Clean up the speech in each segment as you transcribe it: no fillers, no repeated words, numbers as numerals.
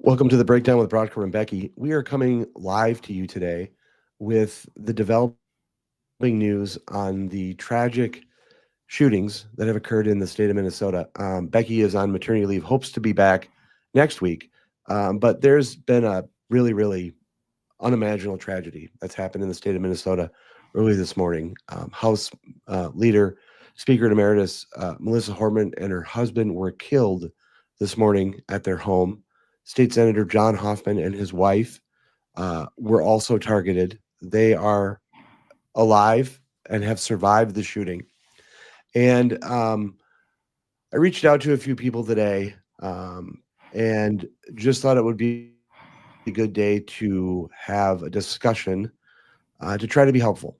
Welcome to the Breakdown with Broadcom and Becky. We are coming live to you today with the developing news on the tragic shootings that have occurred in the state of Minnesota. Becky is on maternity leave, hopes to be back next week, but there's been a really unimaginable tragedy that's happened in the state of Minnesota early this morning. House Leader, Speaker Emeritus Melissa Hortman and her husband were killed this morning at their home. State Senator John Hoffman and his wife were also targeted. They are alive and have survived the shooting. And I reached out to a few people today and just thought it would be a good day to have a discussion to try to be helpful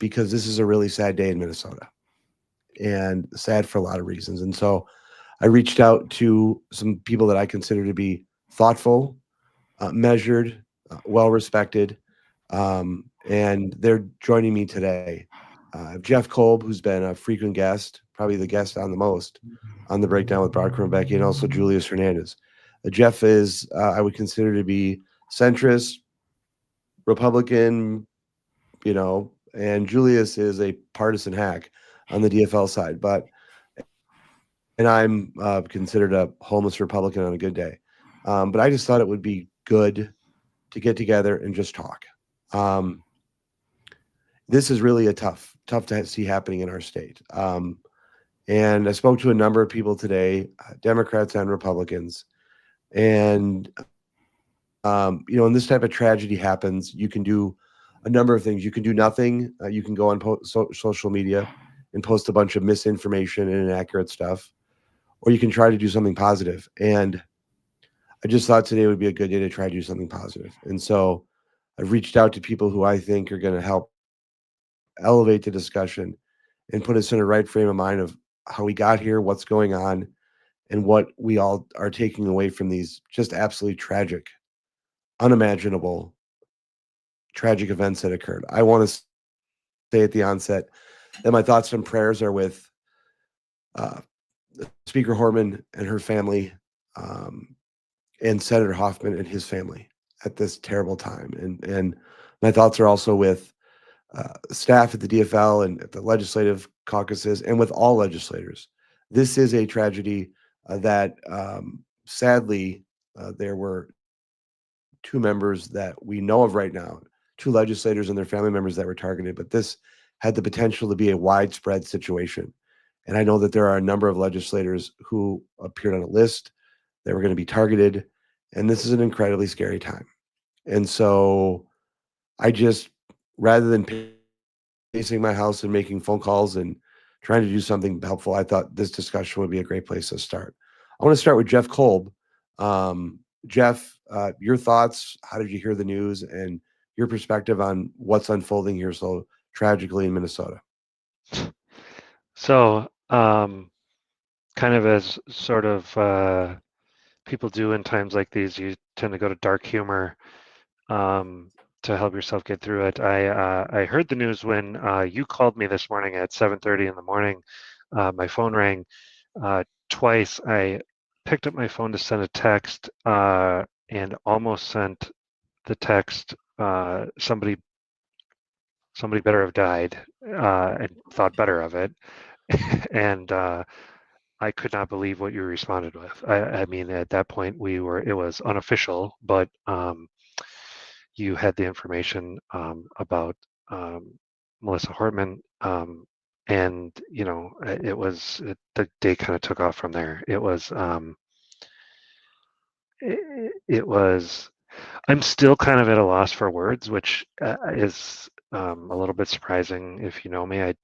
because this is a really sad day in Minnesota and sad for a lot of reasons. And so I reached out to some people that I consider to be thoughtful, measured, well respected, and they're joining me today. Jeff Kolb, who's been a frequent guest, probably the guest on the most on the Breakdown with Broadcom and Becky, and also Julius Hernandez. Jeff is, I would consider to be centrist, Republican, and Julius is a partisan hack on the DFL side, and I'm considered a homeless Republican on a good day. But I just thought it would be good to get together and just talk. This is really a tough to see happening in our state. And I spoke to a number of people today, Democrats and Republicans. And, when this type of tragedy happens, you can do a number of things. You can do nothing. You can go on social media and post a bunch of misinformation and inaccurate stuff, or you can try to do something positive. And I just thought today would be a good day to try to do something positive. And so I've reached out to people who I think are going to help elevate the discussion and put us in a right frame of mind of how we got here, what's going on, and what we all are taking away from these just absolutely tragic, unimaginable, tragic events that occurred. I want to say at the onset that my thoughts and prayers are with Speaker Hortman and her family, and Senator Hoffman and his family at this terrible time. And my thoughts are also with staff at the DFL and at the legislative caucuses and with all legislators. This is a tragedy that sadly there were two members that we know of right now, two legislators and their family members that were targeted, but this had the potential to be a widespread situation. And I know that there are a number of legislators who appeared on a list that were going to be targeted, and this is an incredibly scary time. And so I just, rather than pacing my house and making phone calls and trying to do something helpful, I thought this discussion would be a great place to start. I want to start with Jeff Kolb. Jeff, your thoughts, how did you hear the news, and your perspective on what's unfolding here so tragically in Minnesota? So, kind of as sort of people do in times like these, you tend to go to dark humor to help yourself get through it. I heard the news when you called me this morning at 7:30 in the morning. My phone rang twice. I picked up my phone to send a text and almost sent the text, somebody better have died, and thought better of it. And I could not believe what you responded with. I mean, at that point, it was unofficial, but you had the information about Melissa Hortman, and the day kind of took off from there. It was. I'm still kind of at a loss for words, which is a little bit surprising. If you know me,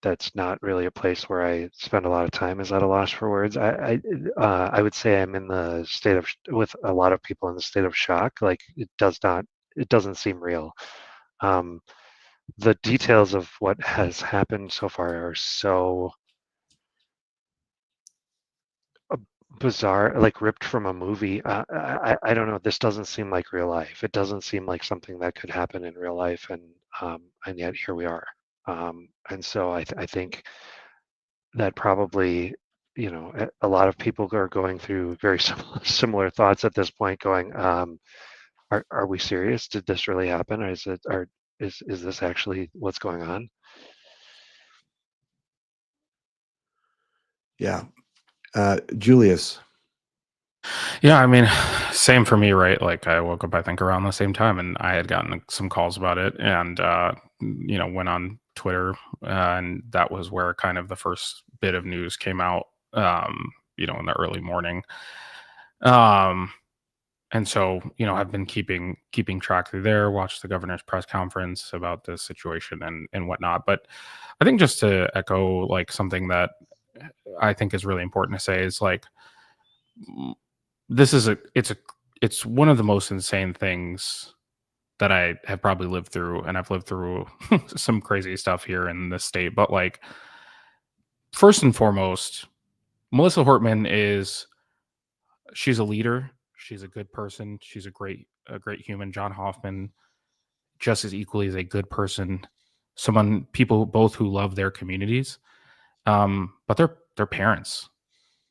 that's not really a place where I spend a lot of time, is at a loss for words. I would say I'm in the state of, with a lot of people, in the state of shock. Like, it doesn't seem real. The details of what has happened so far are so bizarre, like ripped from a movie. I don't know. This doesn't seem like real life. It doesn't seem like something that could happen in real life, and yet here we are. And so I think that probably a lot of people are going through very similar thoughts at this point, going, are we serious? Did this really happen? Or is this actually what's going on? Yeah. Julius. Yeah, I mean, same for me, right? Like I woke up, I think, around the same time, and I had gotten some calls about it, and went on Twitter, and that was where kind of the first bit of news came out. In the early morning. Um, and so, I've been keeping track through there, watched the governor's press conference about this situation and whatnot. But I think just to echo like something that I think is really important to say is like this is it's one of the most insane things that I have probably lived through, and I've lived through some crazy stuff here in this state. But like first and foremost, Melissa Hortman she's a leader. She's a good person. She's a great human. John Hoffman, just as equally as a good person, people both who love their communities. But they're parents.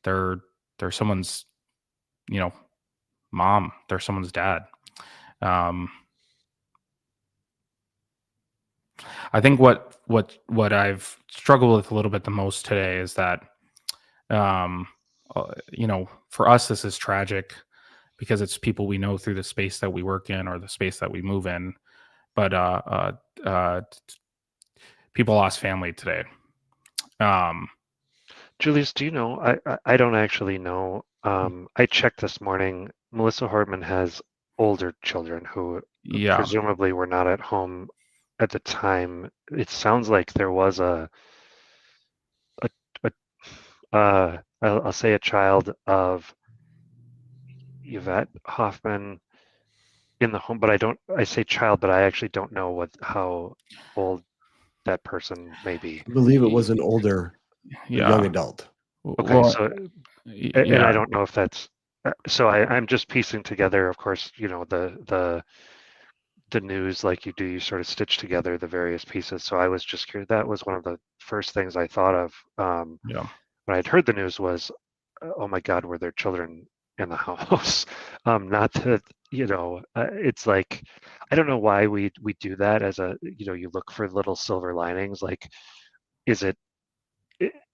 They're someone's, you know, mom. They're someone's dad. Um, I think what I've struggled with a little bit the most today is that, um, for us this is tragic because it's people we know through the space that we work in or the space that we move in. But people lost family today. Julius, do you know? I don't actually know. I checked this morning. Melissa Hortman has older children who Yeah, presumably were not at home at the time. It sounds like there was a, a I'll say a child of Yvette Hoffman in the home, but I say child, but I actually don't know how old that person may be. I believe it was an older, young yeah. adult. Okay, Well, so and I yeah, don't know if that's so I'm just piecing together, of course, the news like you do, you sort of stitch together the various pieces. So I was just curious. That was one of the first things I thought of yeah, when I'd heard the news was, oh my God, were there children in the house? Not that, it's like, I don't know why we do that as you look for little silver linings. Like, is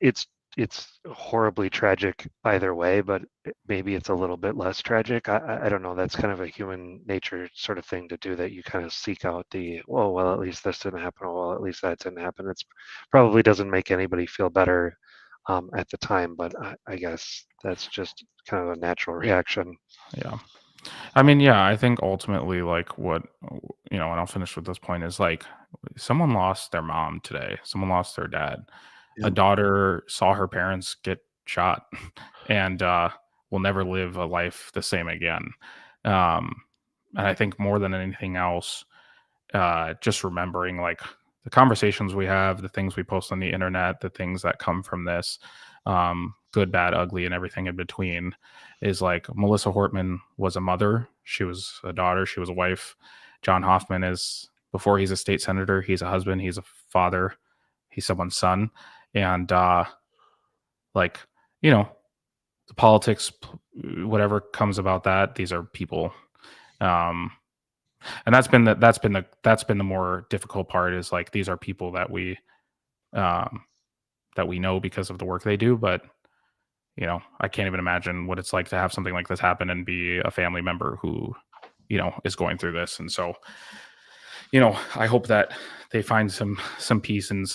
it's it's horribly tragic either way, but maybe it's a little bit less tragic. I don't know. That's kind of a human nature sort of thing to do, that you kind of seek out well, at least this didn't happen. Oh, well, at least that didn't happen. It's probably doesn't make anybody feel better at the time, but I guess that's just kind of a natural reaction. yeah. I mean, yeah, I think ultimately, like, and I'll finish with this point is like, someone lost their mom today. Someone lost their dad. A Yep. daughter saw her parents get shot and will never live a life the same again. Um, and I think more than anything else, just remembering like the conversations we have, the things we post on the internet, the things that come from this, good, bad, ugly, and everything in between, is like Melissa Hortman was a mother, she was a daughter, she was a wife. John Hoffman is, before he's a state senator, he's a husband, he's a father, he's someone's son, and like you know, the politics, whatever comes about that, these are people. Um, and that's been the more difficult part is like these are people um that we know because of the work they do, but I can't even imagine what it's like to have something like this happen and be a family member who is going through this. And so I hope that they find some peace and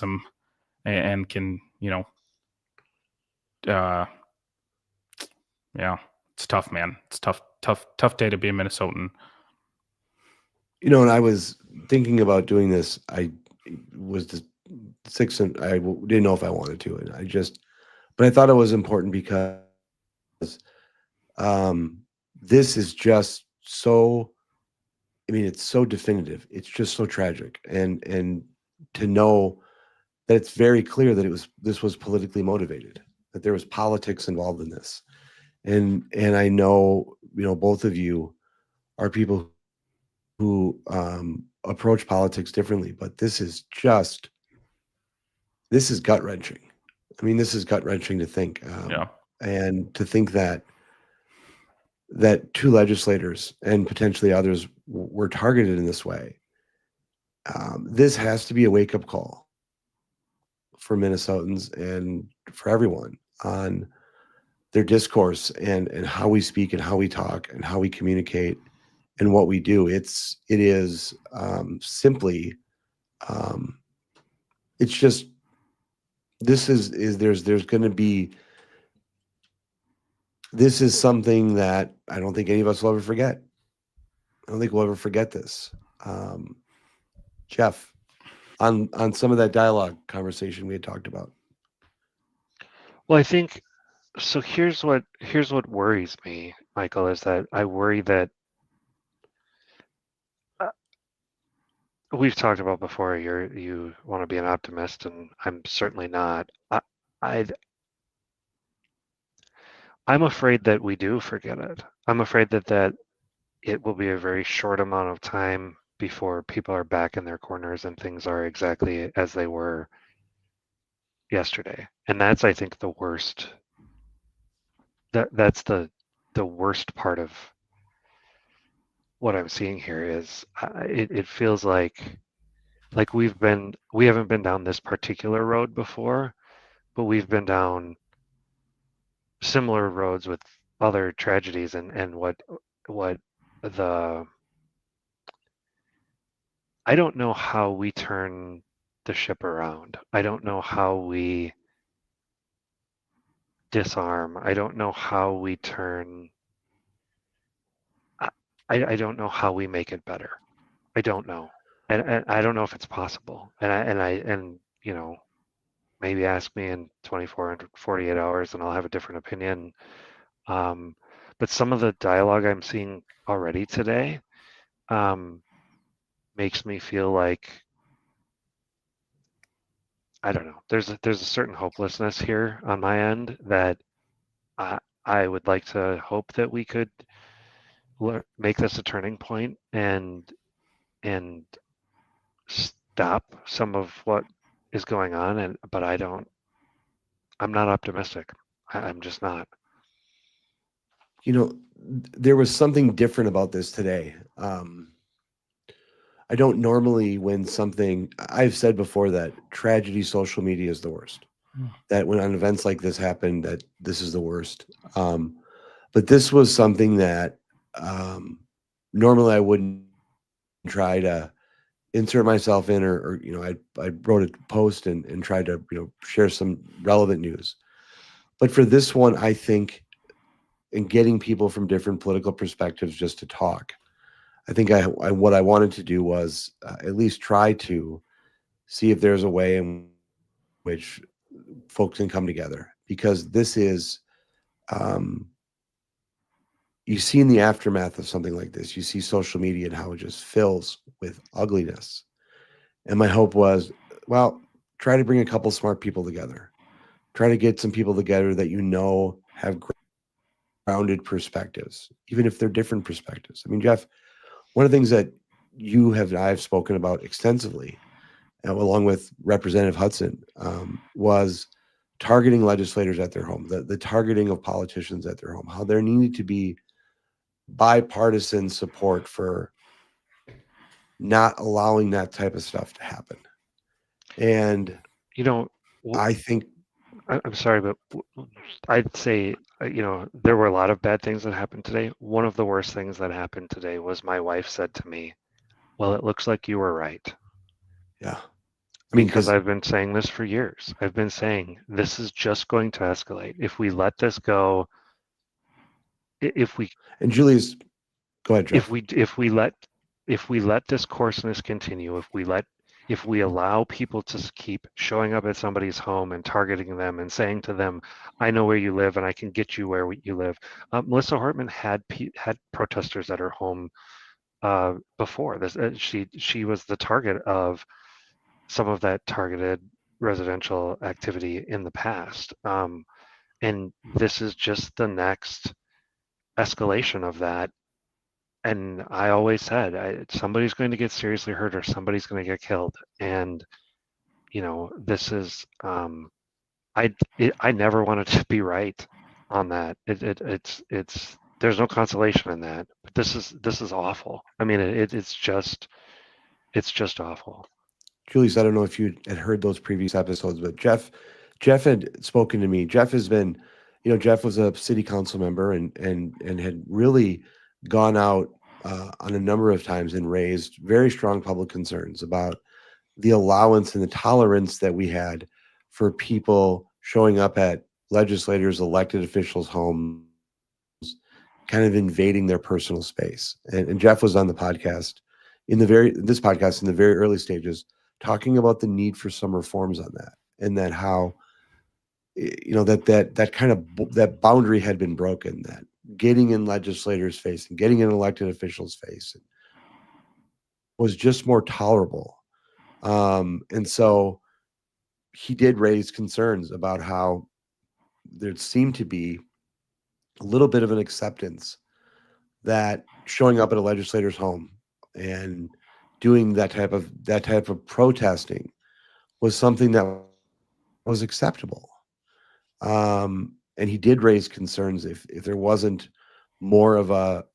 and can uh yeah, it's tough, man. It's tough day to be a Minnesotan. And I was thinking about doing this. I was just six and didn't know if I wanted to. And but I thought it was important because this is just so, I mean, it's so definitive. It's just so tragic. And to know that it's very clear that this was politically motivated, that there was politics involved in this. And I know, both of you are people who approach politics differently, but this is gut wrenching. I mean, this is gut wrenching to think. Yeah. And to think that two legislators and potentially others were targeted in this way. This has to be a wake up call for Minnesotans and for everyone on their discourse and how we speak and how we talk and how we communicate and what we do. It is simply, it's just, this is there's going to be, this is something that I don't think any of us will ever forget. I don't think we'll ever forget this. Jeff, on some of that dialogue conversation we had talked about. Well, I think so. Here's what worries me, Michael, is that I worry that we've talked about before. You want to be an optimist, and I'm certainly not. I'm afraid that we do forget it. I'm afraid that it will be a very short amount of time before people are back in their corners and things are exactly as they were yesterday. And that's, I think, the worst. That's the worst part of what I'm seeing here is it feels like we haven't been down this particular road before, but we've been down similar roads with other tragedies and what the I don't know how we turn the ship around. I don't know how we disarm. I don't know how we turn. I don't know how we make it better. I don't know, and I don't know if it's possible. And you know, maybe ask me in 24 and 48 hours, and I'll have a different opinion. But some of the dialogue I'm seeing already today makes me feel like I don't know. There's a certain hopelessness here on my end that I would like to hope that we could make this a turning point and stop some of what is going on. But I'm not optimistic. I'm just not. You know, there was something different about this today. I don't normally, when something, I've said before that tragedy social media is the worst. That when on events like this happen, that this is the worst. But this was something that normally I wouldn't try to insert myself in, or I wrote a post and tried to share some relevant news. But for this one, I think in getting people from different political perspectives just to talk, I think what I wanted to do was at least try to see if there's a way in which folks can come together, because this is, you see in the aftermath of something like this, you see social media and how it just fills with ugliness. And my hope was, well, try to bring a couple smart people together. Try to get some people together that have grounded perspectives, even if they're different perspectives. I mean, Jeff, one of the things that I've spoken about extensively, along with Representative Hudson, was targeting legislators at their home, the targeting of politicians at their home, how there needed to be bipartisan support for not allowing that type of stuff to happen. And I think, I'm sorry, but I'd say there were a lot of bad things that happened today. One of the worst things that happened today was my wife said to me, "Well, it looks like you were right." Yeah. I mean, because I've been saying this for years. I've been saying this is just going to escalate if we let this go. And Julius, go ahead, Jeff. If we let this coarseness continue, if we allow people to keep showing up at somebody's home and targeting them and saying to them, "I know where you live and I can get you where you live." Melissa Hortman had protesters at her home before this. She was the target of some of that targeted residential activity in the past. And this is just the next escalation of that. And I always said, somebody's going to get seriously hurt or somebody's going to get killed. And, this is, I never wanted to be right on that. It's there's no consolation in that. But this is awful. I mean, it's just awful. Julius, I don't know if you had heard those previous episodes, but Jeff had spoken to me. Jeff has been, Jeff was a city council member and had really gone out on a number of times and raised very strong public concerns about the allowance and the tolerance that we had for people showing up at legislators, elected officials' homes, kind of invading their personal space. And Jeff was on the podcast in this podcast in the very early stages, talking about the need for some reforms on that, and that how that kind of that boundary had been broken, that getting in legislators' face and getting in elected officials' face was just more tolerable. And so he did raise concerns about how there seemed to be a little bit of an acceptance that showing up at a legislator's home and doing that type of protesting was something that was acceptable. And he did raise concerns if there wasn't more of a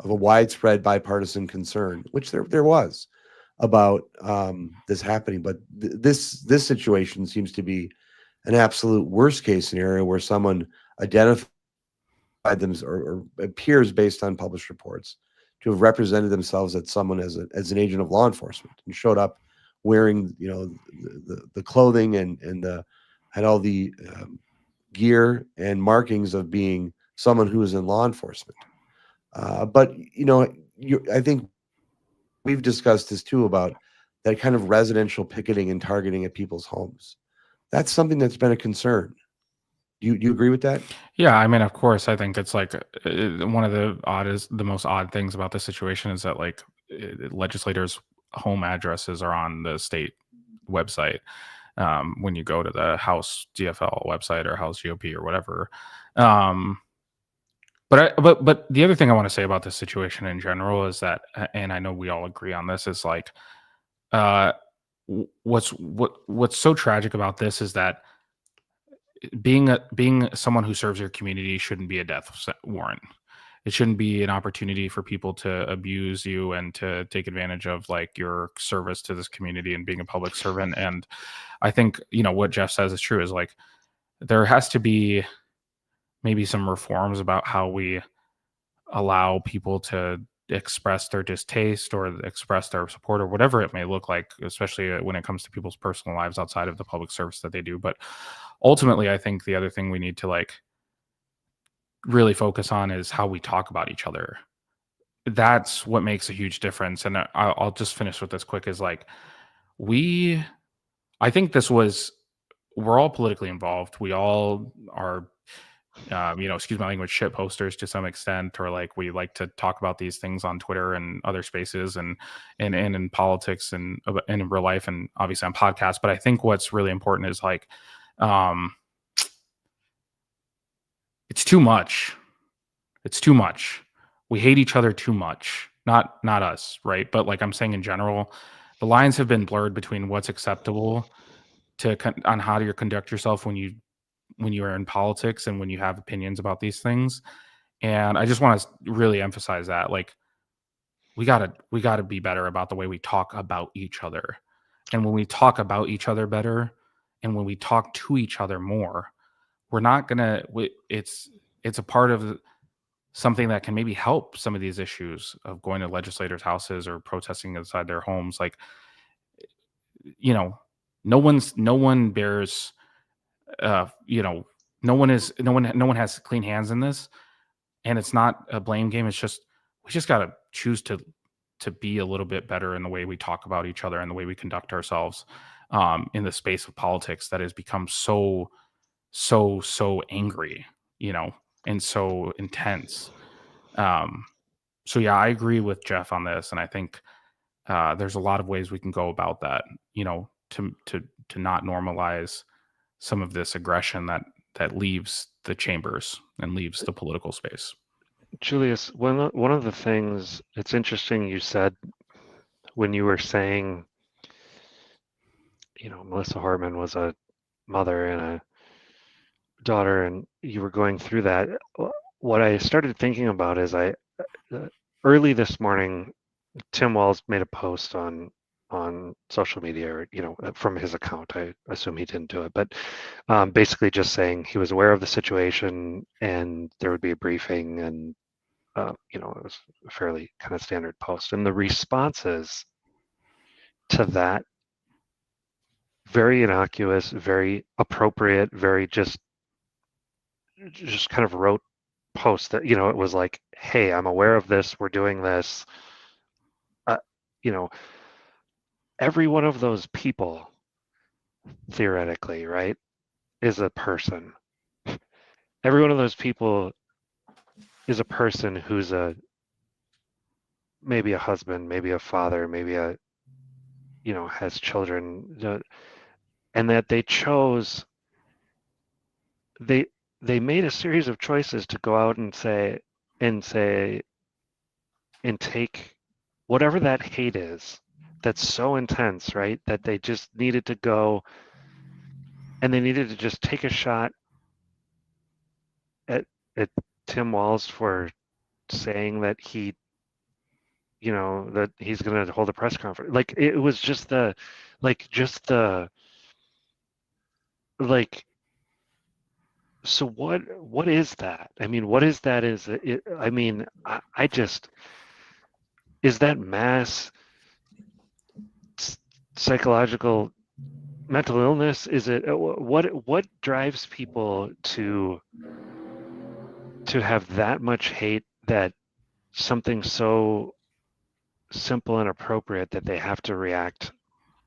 widespread bipartisan concern, which there was about this happening. But this situation seems to be an absolute worst case scenario where someone identified them or appears based on published reports to have represented themselves as someone as an agent of law enforcement and showed up wearing the clothing and had all the gear and markings of being someone who is in law enforcement. But I think we've discussed this too about that kind of residential picketing and targeting at people's homes. That's something that's been a concern. Do you agree with that? Yeah, I mean, of course, I think it's like one of the most odd things about this situation is that like legislators' home addresses are on the state website. When you go to the House GFL website or House GOP or whatever. But the other thing I want to say about this situation in general is that, and I know we all agree on this, is like, what's so tragic about this is that being someone who serves your community shouldn't be a death warrant. It shouldn't be an opportunity for people to abuse you and to take advantage of like your service to this community and being a public servant. And I think, what Jeff says is true, is like, there has to be maybe some reforms about how we allow people to express their distaste or express their support or whatever it may look like, especially when it comes to people's personal lives outside of the public service that they do. But ultimately, I think the other thing we need to like really focus on is how we talk about each other. That's what makes a huge difference. And I'll just finish with this quick, is like, I think we're all politically involved. We all are, excuse my language, shit posters to some extent, or like we like to talk about these things on Twitter and other spaces and in politics and in real life and obviously on podcasts. But I think what's really important is like, it's too much. It's too much. We hate each other too much. Not us, right? But like I'm saying in general, the lines have been blurred between what's acceptable on how you conduct yourself when you are in politics and when you have opinions about these things. And I just want to really emphasize that, like, we gotta be better about the way we talk about each other. And when we talk about each other better, and when we talk to each other more, we're not gonna. It's a part of something that can maybe help some of these issues of going to legislators' houses or protesting inside their homes. Like, no one bears. No one has clean hands in this, and it's not a blame game. It's just we just got to choose to be a little bit better in the way we talk about each other and the way we conduct ourselves in the space of politics that has become so angry, and so intense. So yeah, I agree with Jeff on this, and I think there's a lot of ways we can go about that, to not normalize some of this aggression that leaves the chambers and leaves the political space. Julius, one of the things, it's interesting you said when you were saying, Melissa Hortman was a mother and a daughter, and you were going through that. What I started thinking about is early this morning, Tim Walz made a post on social media, or from his account. I assume he didn't do it, but basically just saying he was aware of the situation and there would be a briefing, and it was a fairly kind of standard post. And the responses to that, very innocuous, very appropriate, very just kind of wrote post that, it was like, hey, I'm aware of this, we're doing this. uh, you know every one of those people, theoretically, right, is a person. Every one of those people is a person who's maybe a husband, maybe a father, maybe has children, and that they they made a series of choices to go out and say and take whatever that hate is that's so intense, right, that they just needed to go and they needed to just take a shot at Tim Walz for saying that that he's going to hold a press conference. Like, it was just like, so what is that? I mean, what is that? I mean, I just, is that mass psychological mental illness? Is it, what drives people to have that much hate, that something so simple and appropriate that they have to react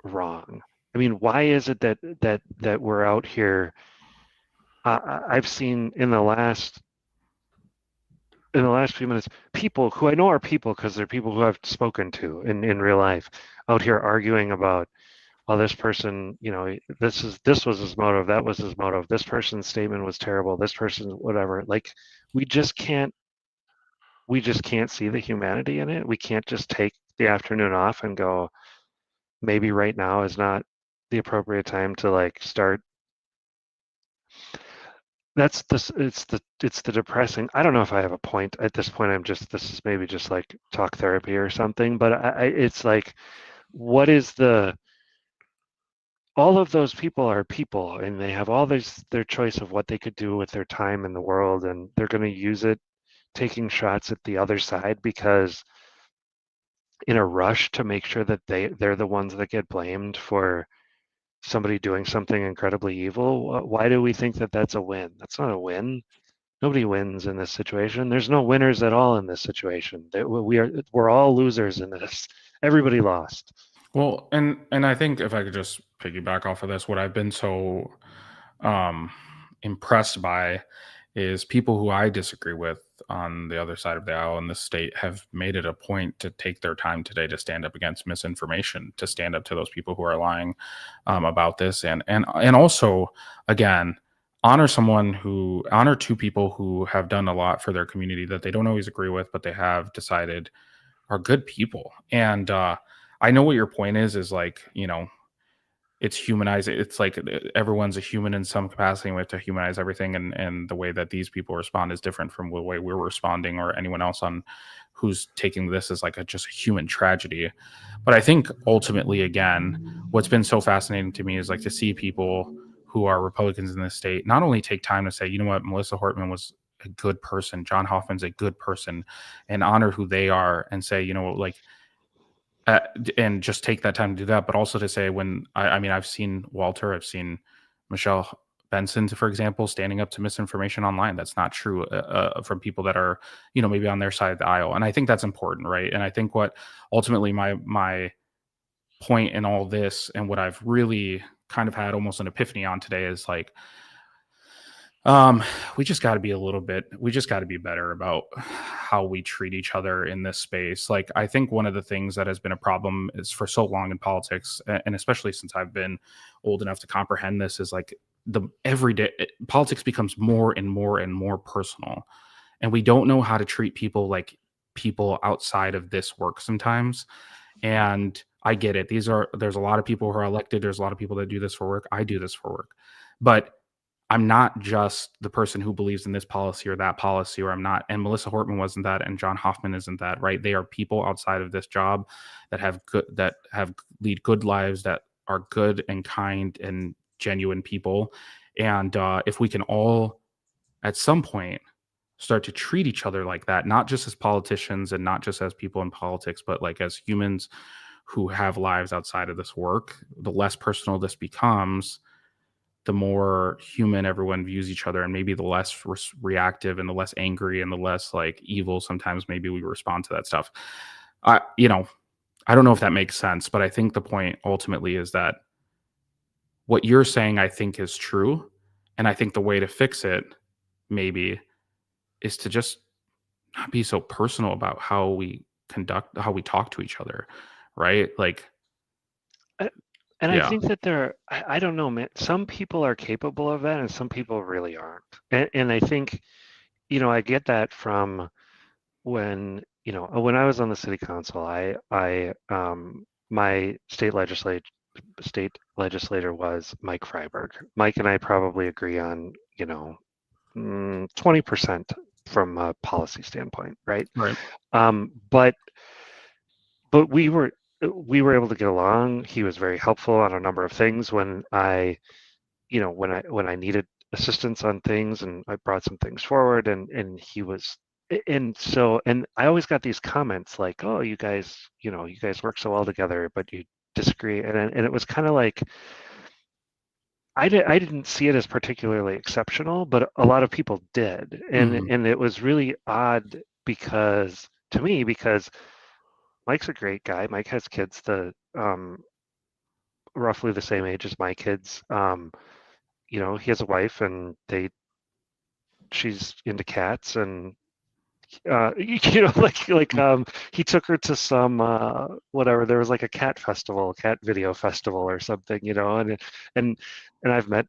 wrong? I mean, why is it that we're out here? I've seen in the last few minutes, people who I know are people, because they're people who I've spoken to in real life, out here arguing about, well, this person, this was his motive, that was his motive, this person's statement was terrible, this person's whatever. Like, we just can't see the humanity in it. We can't just take the afternoon off and go, maybe right now is not the appropriate time to like start. It's the depressing. I don't know if I have a point at this point. This is maybe just like talk therapy or something, but it's like, what is all of those people are people, and they have all their choice of what they could do with their time in the world, and they're going to use it taking shots at the other side, because in a rush to make sure that they're the ones that get blamed for somebody doing something incredibly evil. Why do we think that that's a win? That's not a win. Nobody wins in this situation. There's no winners at all in this situation. We're all losers in this. Everybody lost. Well, and I think if I could just piggyback off of this, what I've been so impressed by is people who I disagree with on the other side of the aisle in the state have made it a point to take their time today to stand up against misinformation, to stand up to those people who are lying about this, and also, again, honor two people who have done a lot for their community that they don't always agree with, but they have decided are good people. And I know what your point is like, it's humanized. It's like everyone's a human in some capacity. And we have to humanize everything. And the way that these people respond is different from the way we're responding, or anyone else on who's taking this as like just a human tragedy. But I think ultimately, again, what's been so fascinating to me is like to see people who are Republicans in this state not only take time to say, you know what, Melissa Hortman was a good person, John Hoffman's a good person, and honor who they are, and say, like, and just take that time to do that, but also to say, when I mean, I've seen Walter, I've seen Michelle Benson, for example, standing up to misinformation online that's not true from people that are, maybe on their side of the aisle, and I think that's important, right? And I think what ultimately my point in all this, and what I've really kind of had almost an epiphany on today, is like, we just got to be better about how we treat each other in this space. Like, I think one of the things that has been a problem is for so long in politics, and especially since I've been old enough to comprehend this, is like the everyday politics becomes more and more and more personal. And we don't know how to treat people like people outside of this work sometimes. And I get it. There's a lot of people who are elected. There's a lot of people that do this for work. I do this for work. But I'm not just the person who believes in this policy or that policy, or I'm not. And Melissa Hortman wasn't that, and John Hoffman isn't that, right? They are people outside of this job that have lead good lives, that are good and kind and genuine people. And if we can all, at some point, start to treat each other like that, not just as politicians and not just as people in politics, but like as humans who have lives outside of this work, the less personal this becomes, the more human everyone views each other, and maybe the less reactive and the less angry and the less like evil sometimes maybe we respond to that stuff. I don't know if that makes sense, but I think the point ultimately is that what you're saying, I think, is true. And I think the way to fix it maybe is to just not be so personal about how we talk to each other, right? Like, And I yeah. think that I don't know, man. Some people are capable of that, and some people really aren't. And I think, I get that from when I was on the city council. My state legislator was Mike Freiberg. Mike and I probably agree on 20% from a policy standpoint, right? Right. But we were able to get along. He was very helpful on a number of things when I needed assistance on things, and I brought some things forward, and he was. And so, and I always got these comments like, "Oh, you guys work so well together, but you disagree." And it was kind of like I didn't see it as particularly exceptional, but a lot of people did, and it was really odd to me because Mike's a great guy. Mike has kids roughly the same age as my kids. He has a wife, and she's into cats, and he took her to some whatever. There was like a cat video festival or something, and I've met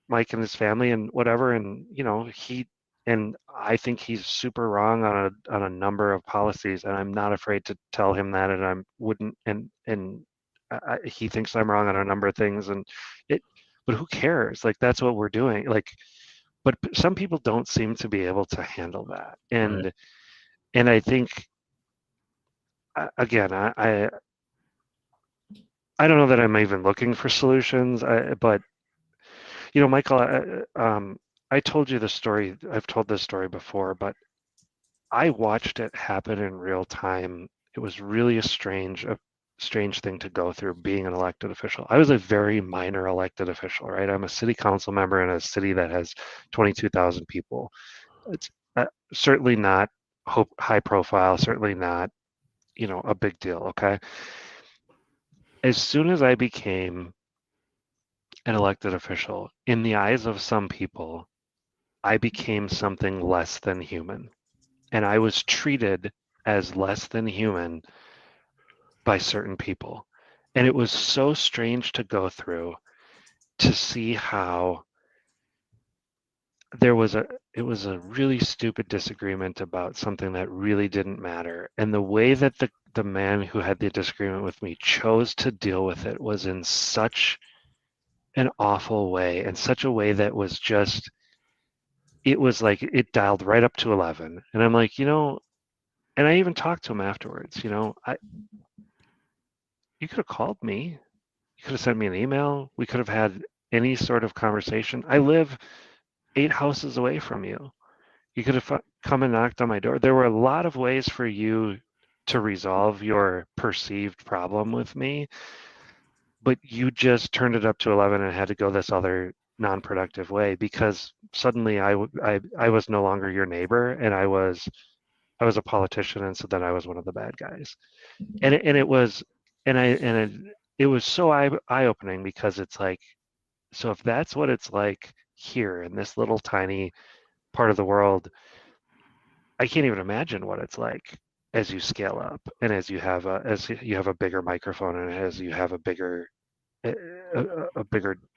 Mike and his family and whatever, and I think he's super wrong on a number of policies, and I'm not afraid to tell him that, and I wouldn't, and he thinks I'm wrong on a number of things, but who cares? Like, that's what we're doing. Like, but some people don't seem to be able to handle that, Right. and I think, again, I don't know that I'm even looking for solutions, but Michael, I told you the story. I've told this story before, but I watched it happen in real time. It was really a strange thing to go through being an elected official. I was a very minor elected official, right? I'm a city council member in a city that has 22,000 people. It's certainly not high profile, certainly not, a big deal, okay? As soon as I became an elected official, in the eyes of some people, I became something less than human. And I was treated as less than human by certain people. And it was so strange to go through, to see how it was a really stupid disagreement about something that really didn't matter. And the way that the man who had the disagreement with me chose to deal with it was in such an awful way, and such a way that was just, it was like it dialed right up to 11. And I'm like, and I even talked to him afterwards. You could have called me, you could have sent me an email, we could have had any sort of conversation. I live 8 houses away from you. You could have come and knocked on my door. There were a lot of ways for you to resolve your perceived problem with me, but you just turned it up to 11 and had to go this other non-productive way, because suddenly I was no longer your neighbor, and I was a politician, and so then I was one of the bad guys. And it was, it was so eye-opening, because it's like, so if that's what it's like here in this little tiny part of the world, I can't even imagine what it's like as you scale up, and as you have a bigger microphone, and as you have a bigger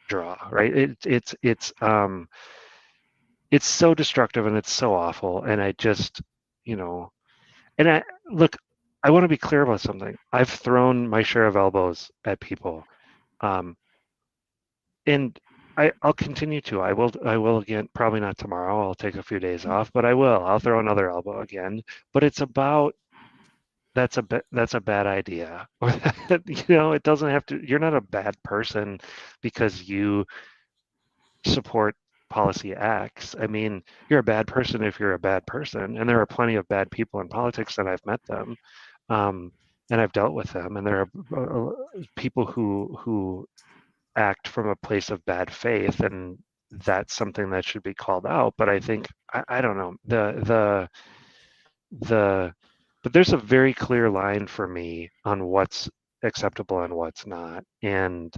draw, right? It's so destructive, and it's so awful, and I just, and look, I want to be clear about something. I've thrown my share of elbows at people, and I'll continue to. I will again, probably not tomorrow. I'll take a few days off, but I will. I'll throw another elbow again. But it's about that's a bad idea. It doesn't have to. You're not a bad person because you support policy X. I mean, you're a bad person if you're a bad person, and there are plenty of bad people in politics, and I've met them, and I've dealt with them, and there are people who act from a place of bad faith, and that's something that should be called out. But I think I don't know the but there's a very clear line for me on what's acceptable and what's not, and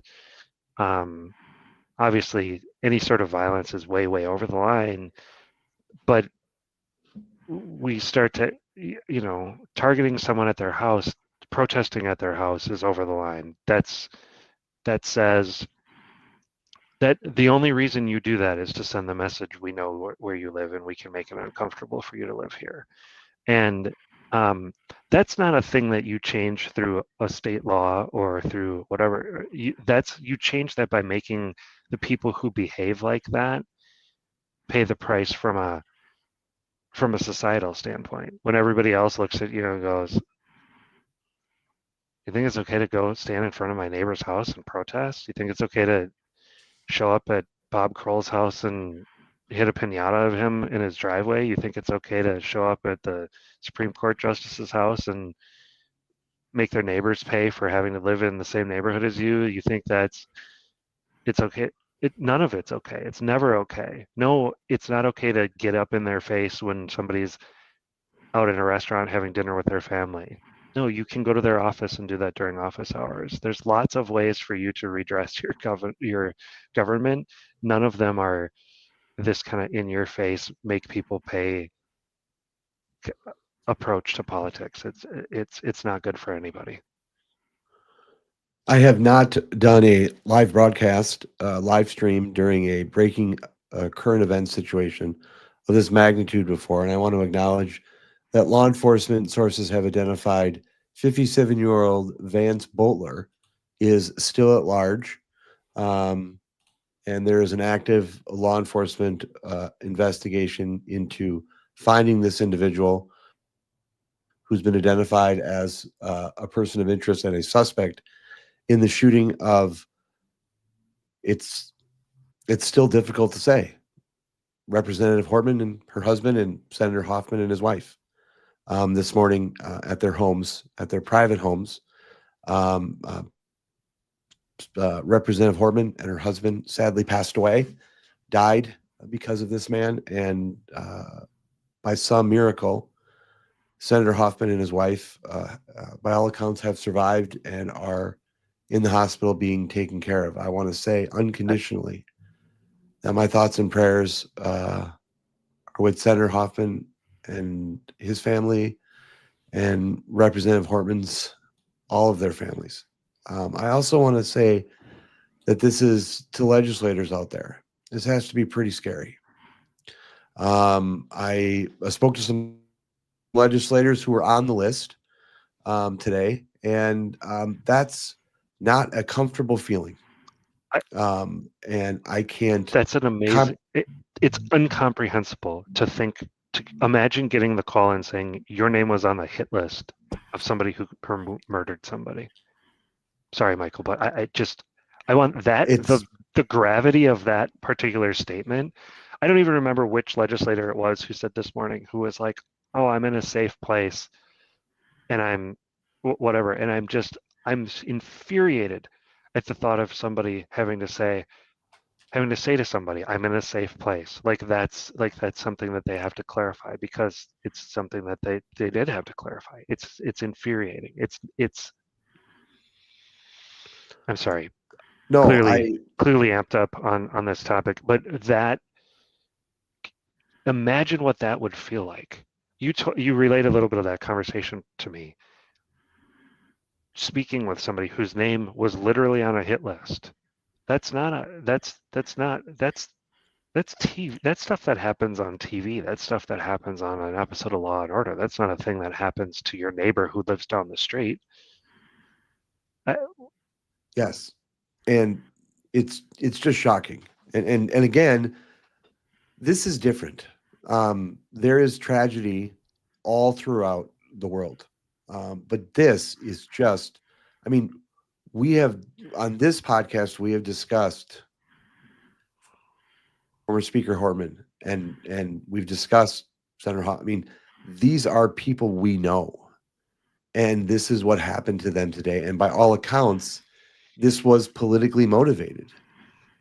obviously any sort of violence is way over the line, but we start to targeting someone at their house, protesting at their house is over the line. That says that the only reason you do that is to send the message, we know where you live and we can make it uncomfortable for you to live here. And that's not a thing that you change through a state law or through whatever. You change that by making the people who behave like that pay the price from a societal standpoint. When everybody else looks at you and goes, "You think it's okay to go stand in front of my neighbor's house and protest? You think it's okay to show up at Bob Kroll's house and hit a pinata of him in his driveway? You think it's okay to show up at the Supreme Court justice's house and make their neighbors pay for having to live in the same neighborhood as you? You think it's okay?" None of it's okay. It's never okay. No, it's not okay to get up in their face when somebody's out in a restaurant having dinner with their family. No, you can go to their office and do that during office hours. There's lots of ways for you to redress your government. None of them are this kind of in your face, make people pay approach to politics. It's not good for anybody. I have not done a live broadcast, live stream during a breaking current event situation of this magnitude before, and I want to acknowledge that law enforcement sources have identified 57-year-old Vance Boltler is still at large, and there is an active law enforcement investigation into finding this individual who's been identified as a person of interest and a suspect in the shooting of, it's still difficult to say, Representative Hortman and her husband and Senator Hoffman and his wife this morning at their homes, at their private homes. Representative Hortman and her husband sadly passed away, died because of this man, and by some miracle, Senator Hoffman and his wife, by all accounts, have survived and are in the hospital being taken care of. I want to say unconditionally that my thoughts and prayers are with Senator Hoffman and his family and Representative Hortman's, all of their families. I also want to say that this is to legislators out there. This has to be pretty scary. I spoke to some legislators who were on the list today, and that's not a comfortable feeling. And I can't. That's an amazing. It's incomprehensible to think. To imagine getting the call and saying your name was on the hit list of somebody who murdered somebody. Sorry, Michael, but I want that the gravity of that particular statement. I don't even remember which legislator it was who said this morning, who was like, "Oh, I'm in a safe place, and I'm whatever," and I'm infuriated at the thought of somebody having to say to somebody, "I'm in a safe place." Like that's something that they have to clarify, because it's something that they did have to clarify. It's infuriating. It's I'm sorry. No, clearly amped up on this topic, but imagine what that would feel like. You relayed a little bit of that conversation to me. Speaking with somebody whose name was literally on a hit list. That's TV. That's stuff that happens on TV. That's stuff that happens on an episode of Law and Order. That's not a thing that happens to your neighbor who lives down the street. Yes, and it's just shocking. And again, this is different. There is tragedy all throughout the world. But this is just, I mean, we have on this podcast, we have discussed former Speaker Hortman and we've discussed Senator Hoffman. I mean, these are people we know. And this is what happened to them today. And by all accounts, this was politically motivated.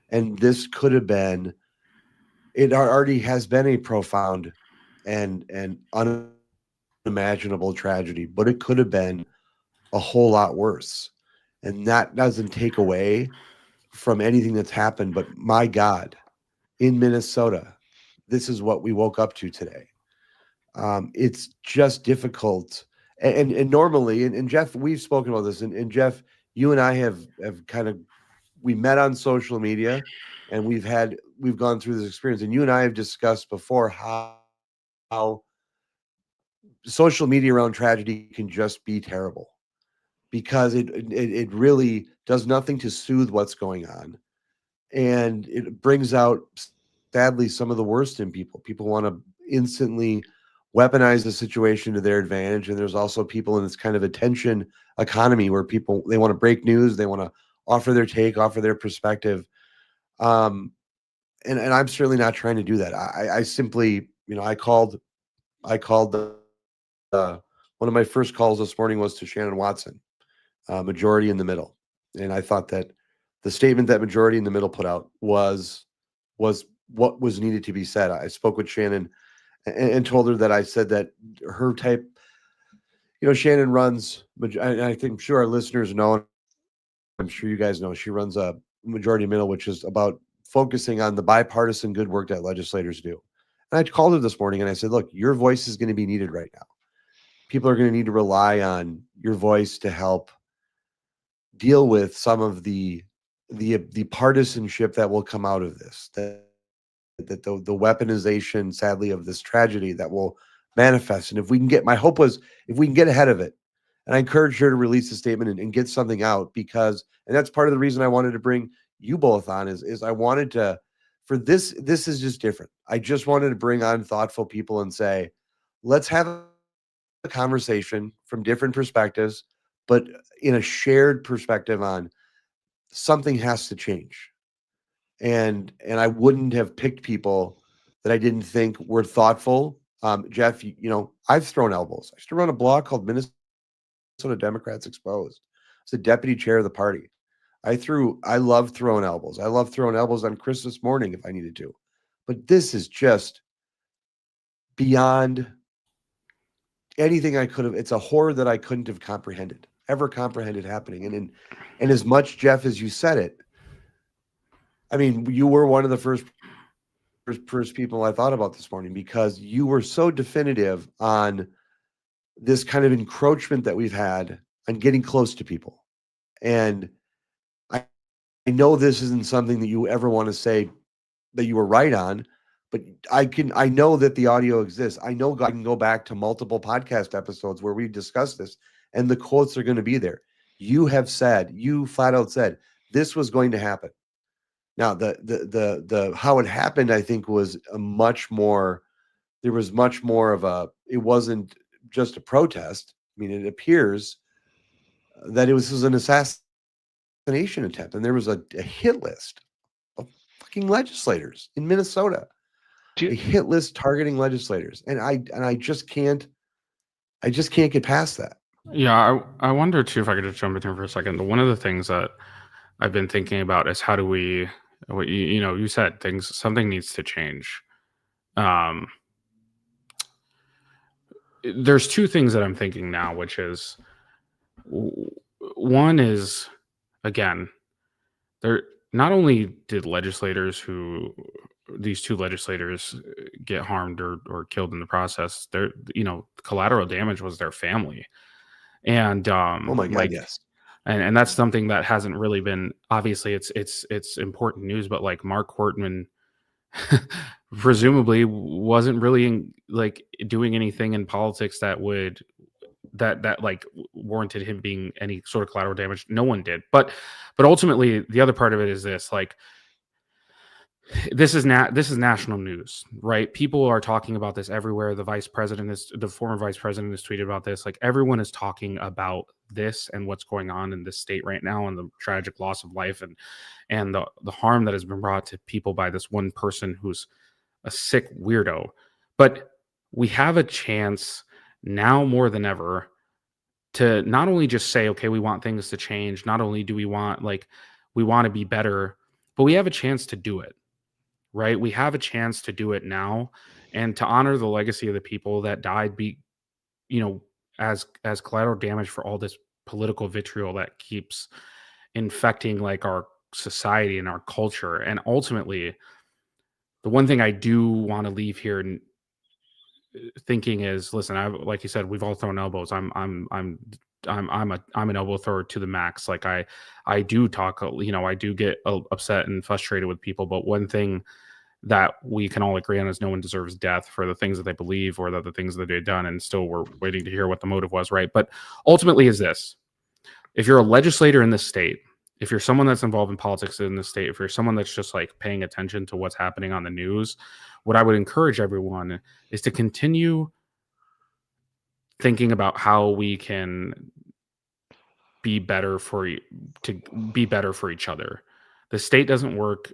And this could have been, it already has been a profound and unimaginable tragedy, but it could have been a whole lot worse. And that doesn't take away from anything that's happened. But my God, in Minnesota, this is what we woke up to today. It's just difficult. And normally, and Jeff, we've spoken about this, and Jeff, you and I have kind of, we met on social media and we've gone through this experience, and you and I have discussed before how social media around tragedy can just be terrible because it really does nothing to soothe what's going on. And it brings out, sadly, some of the worst in people. People want to instantly weaponize the situation to their advantage. And there's also people in this kind of attention economy where people, they want to break news. They want to offer their take, offer their perspective. And I'm certainly not trying to do that. I simply, I called the, one of my first calls this morning was to Shannon Watson, majority in the middle. And I thought that the statement that majority in the middle put out was what was needed to be said. I spoke with Shannon and told her that I said that her type, Shannon runs, and I think, I'm sure our listeners know, I'm sure you guys know, she runs a majority middle, which is about focusing on the bipartisan good work that legislators do. And I called her this morning and I said, look, your voice is going to be needed right now. People are going to need to rely on your voice to help deal with some of the partisanship that will come out of this, that the weaponization, sadly, of this tragedy that will manifest. And if we can get, my hope was if we can get ahead of it, and I encouraged her to release a statement and get something out, because, and that's part of the reason I wanted to bring you both on is I wanted to, for this is just different. I just wanted to bring on thoughtful people and say, let's have a conversation from different perspectives, but in a shared perspective on something has to change. And I wouldn't have picked people that I didn't think were thoughtful. Jeff, I've thrown elbows. I used to run a blog called Minnesota Democrats Exposed. I was the deputy chair of the party. I love throwing elbows. I love throwing elbows on Christmas morning if I needed to. But this is just beyond anything I could have. It's a horror that I couldn't have ever comprehended happening. And as much, Jeff, as you said it, I mean, you were one of the first people I thought about this morning, because you were so definitive on this kind of encroachment that we've had on getting close to people. And I know this isn't something that you ever want to say that you were right on, but I know that the audio exists. I know I can go back to multiple podcast episodes where we discussed this, and the quotes are going to be there. You flat out said this was going to happen. Now, the how it happened, I think, was there was much more of it wasn't just a protest. I mean, it appears that this was an assassination attempt, and there was a hit list of fucking legislators in Minnesota, a hit list targeting legislators. And I just can't get past that. Yeah, I wonder too, if I could just jump in here for a second. One of the things that I've been thinking about is how do we, you said something needs to change. There's two things that I'm thinking now, which is, one is, again, there not only did these two legislators get harmed or killed in the process, collateral damage was their family. And Oh my God, yes. And that's something that hasn't really been, obviously it's important news, but like Mark Hortman presumably wasn't really doing anything in politics that warranted him being any sort of collateral damage. No one did. But ultimately the other part of it is this, like, this is national news, right? People are talking about this everywhere. The former vice president has tweeted about this. Like, everyone is talking about this and what's going on in this state right now, and the tragic loss of life and the harm that has been brought to people by this one person who's a sick weirdo. But we have a chance now more than ever to not only just say, okay, we want things to change. Not only do we want to be better, but we have a chance to do it. Right? We have a chance to do it now, and to honor the legacy of the people that died, as collateral damage for all this political vitriol that keeps infecting like our society and our culture. And ultimately, the one thing I do want to leave here thinking is, listen, like you said, we've all thrown elbows. I'm an elbow thrower to the max. Like, I do talk, I do get upset and frustrated with people, but one thing that we can all agree on is no one deserves death for the things that they believe or the things that they've done, and still we're waiting to hear what the motive was, right? But ultimately is this: if you're a legislator in this state, if you're someone that's involved in politics in this state, if you're someone that's just like paying attention to what's happening on the news, what I would encourage everyone is to continue thinking about how we can be better for each other. The state doesn't work.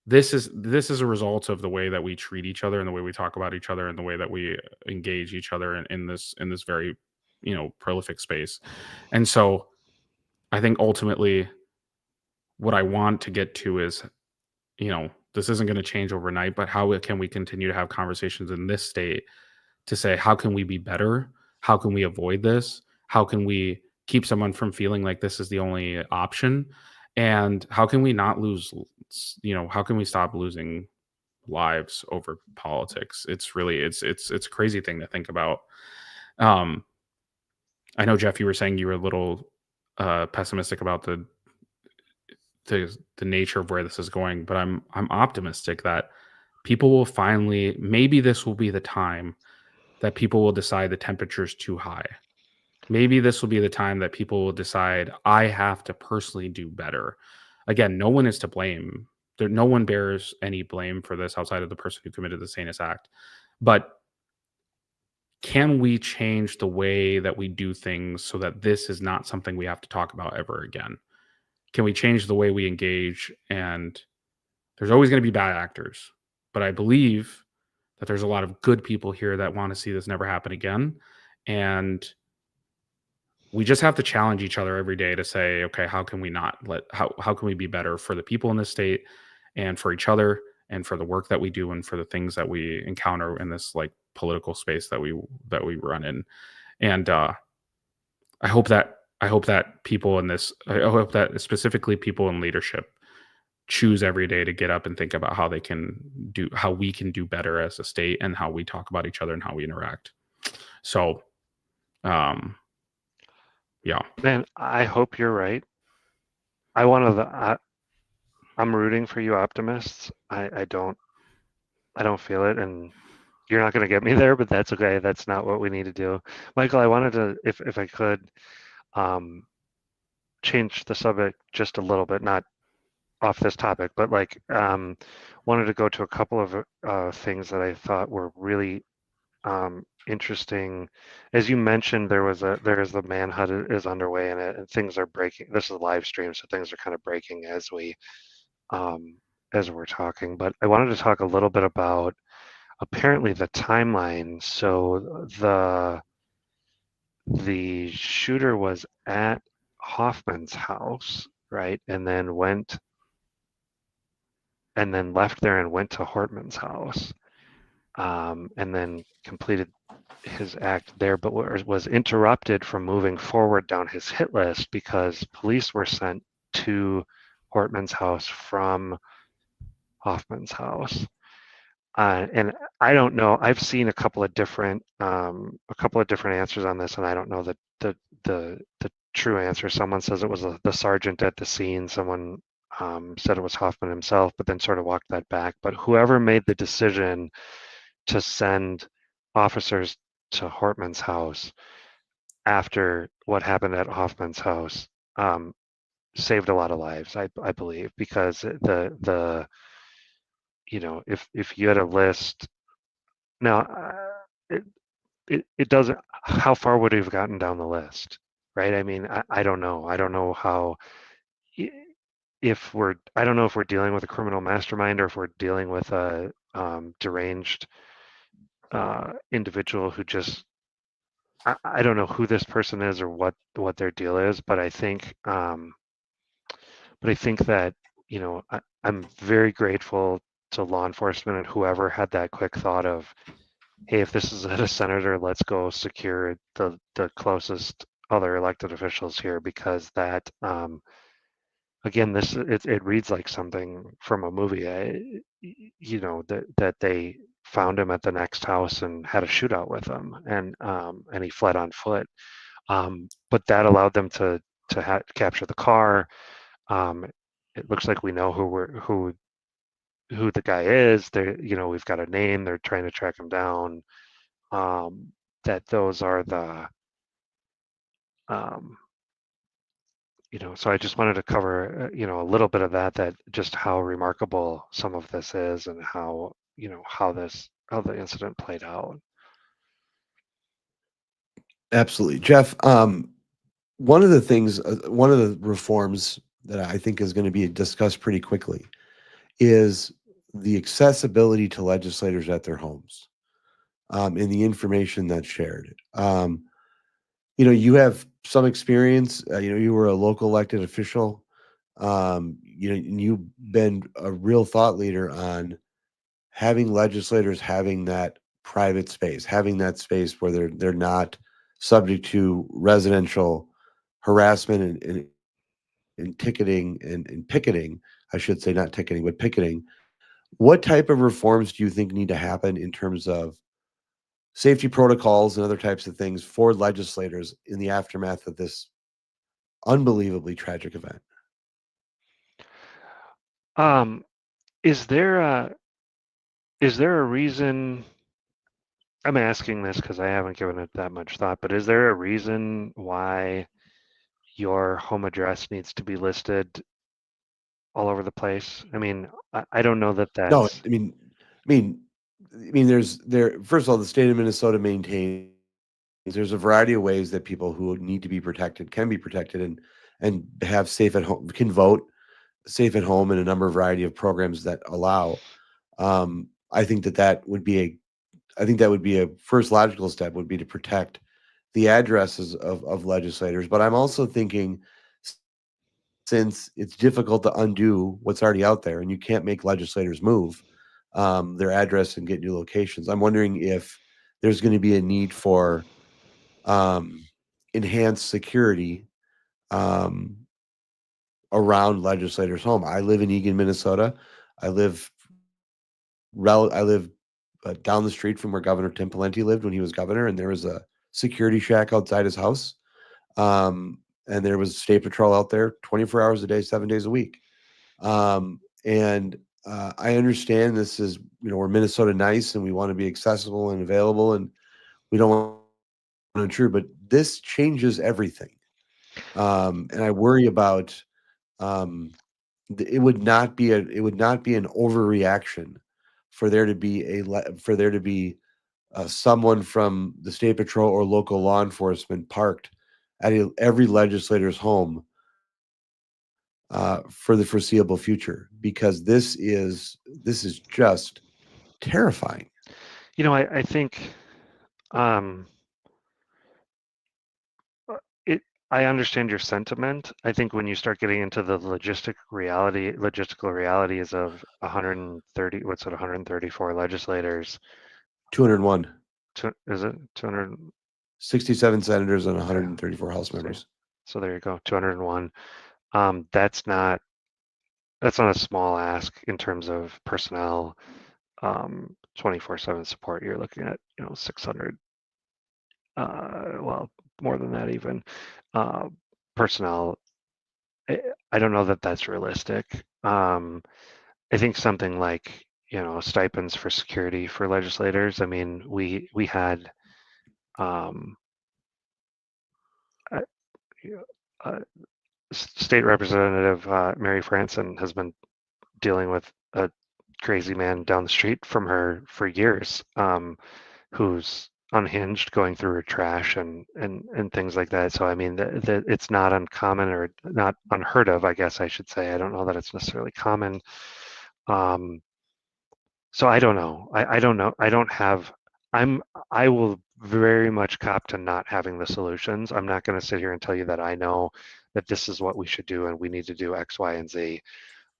This is a result of the way that we treat each other and the way we talk about each other and the way that we engage each other in this very prolific space. And so I think ultimately what I want to get to is, this isn't going to change overnight, but how can we continue to have conversations in this state to say, how can we be better? How can we avoid this? How can we keep someone from feeling like this is the only option? And how can we not lose, how can we stop losing lives over politics? It's really, it's a crazy thing to think about. I know, Jeff, you were saying you were a little pessimistic about the nature of where this is going, but I'm optimistic that people will finally, maybe this will be the time that people will decide the temperature is too high. Maybe this will be the time that people will decide, I have to personally do better. Again, no one is to blame. No one bears any blame for this outside of the person who committed this heinous act. But can we change the way that we do things so that this is not something we have to talk about ever again? Can we change the way we engage? And there's always going to be bad actors, but I believe that there's a lot of good people here that want to see this never happen again. And we just have to challenge each other every day to say, okay, how can we how can we be better for the people in this state and for each other and for the work that we do and for the things that we encounter in this like political space that we run in. And I hope that people in this, I hope that specifically people in leadership choose every day to get up and think about how we can do better as a state and how we talk about each other and how we interact. So, yeah, Man, I hope you're right. I'm rooting for you optimists. I don't feel it, and you're not going to get me there, but that's okay. That's not what we need to do. Michael, I wanted to, if I could, change the subject just a little bit, not off this topic, but like wanted to go to a couple of things that I thought were really interesting. As you mentioned, there is the manhunt is underway and things are breaking. This is a live stream, so things are kind of breaking as we're talking. But I wanted to talk a little bit about apparently the timeline. So the shooter was at Hoffman's house, right? And then left there and went to Hortman's house, and then completed his act there, but was interrupted from moving forward down his hit list because police were sent to Hortman's house from Hoffman's house. And I don't know. I've seen a couple of different answers on this, and I don't know the true answer. Someone says it was the sergeant at the scene. Someone said it was Hoffman himself, but then sort of walked that back. But whoever made the decision to send officers to Hortman's house after what happened at Hoffman's house, saved a lot of lives, I believe, because the if you had a list now, it doesn't. How far would we have gotten down the list, right? I mean, I don't know. I don't know how. I don't know if we're dealing with a criminal mastermind or if we're dealing with a deranged individual who just. I don't know who this person is or what their deal is, but I think that I'm very grateful to law enforcement and whoever had that quick thought of, hey, if this is at a senator, let's go secure the closest other elected officials here, because that again, it reads like something from a movie. That they found him at the next house and had a shootout with him, and he fled on foot. But that allowed them to capture the car. It looks like we know who the guy is. We've got a name. They're trying to track him down. That those are the um, so I just wanted to cover a little bit of that just how remarkable some of this is, and how how the incident played out. Absolutely, Jeff. One of the reforms that I think is going to be discussed pretty quickly is the accessibility to legislators at their homes, and the information that's shared. You have some experience. You were a local elected official. And you've been a real thought leader on having legislators having that private space, having that space where they're not subject to residential harassment and ticketing and picketing. I should say not ticketing, but picketing. What type of reforms do you think need to happen in terms of safety protocols and other types of things for legislators in the aftermath of this unbelievably tragic event? Is there a reason? I'm asking this because I haven't given it that much thought, but is there a reason why your home address needs to be listed all over the place? I mean, I don't know that No, that's. first of all, the state of Minnesota maintains there's a variety of ways that people who need to be protected can be protected and have safe at home, can vote safe at home, and a number of variety of programs that allow. I think that would be a first logical step, would be to protect the addresses of legislators. But I'm also thinking, since it's difficult to undo what's already out there and you can't make legislators move their address and get new locations, I'm wondering if there's going to be a need for enhanced security um, around legislators' home. I live in Eagan, Minnesota. I live down the street from where Governor Tim Pawlenty lived when he was governor, and there was a security shack outside his house. And there was state patrol out there 24 hours a day, 7 days a week. And I understand this is, we're Minnesota nice and we want to be accessible and available, and we don't want to intrude, but this changes everything. And I worry about it would not be an overreaction for there to be someone from the state patrol or local law enforcement parked at every legislator's home for the foreseeable future, because this is just terrifying. I think I understand your sentiment. I think when you start getting into the logistical realities of 134 legislators. 201. Is it 200? 67 senators and 134 House members. So there you go, 201. That's not a small ask in terms of personnel. 24/7 support. You're looking at 600. Well, more than that even. Personnel. I don't know that that's realistic. I think something like stipends for security for legislators. I mean, we had State Representative Mary Franson has been dealing with a crazy man down the street from her for years, who's unhinged, going through her trash and things like that. So I mean, it's not uncommon, or not unheard of, I guess I should say. I don't know that it's necessarily common. So I don't know. I don't know. I don't have. I will very much cop to not having the solutions. I'm not going to sit here and tell you that I know that this is what we should do and we need to do X, Y, and Z.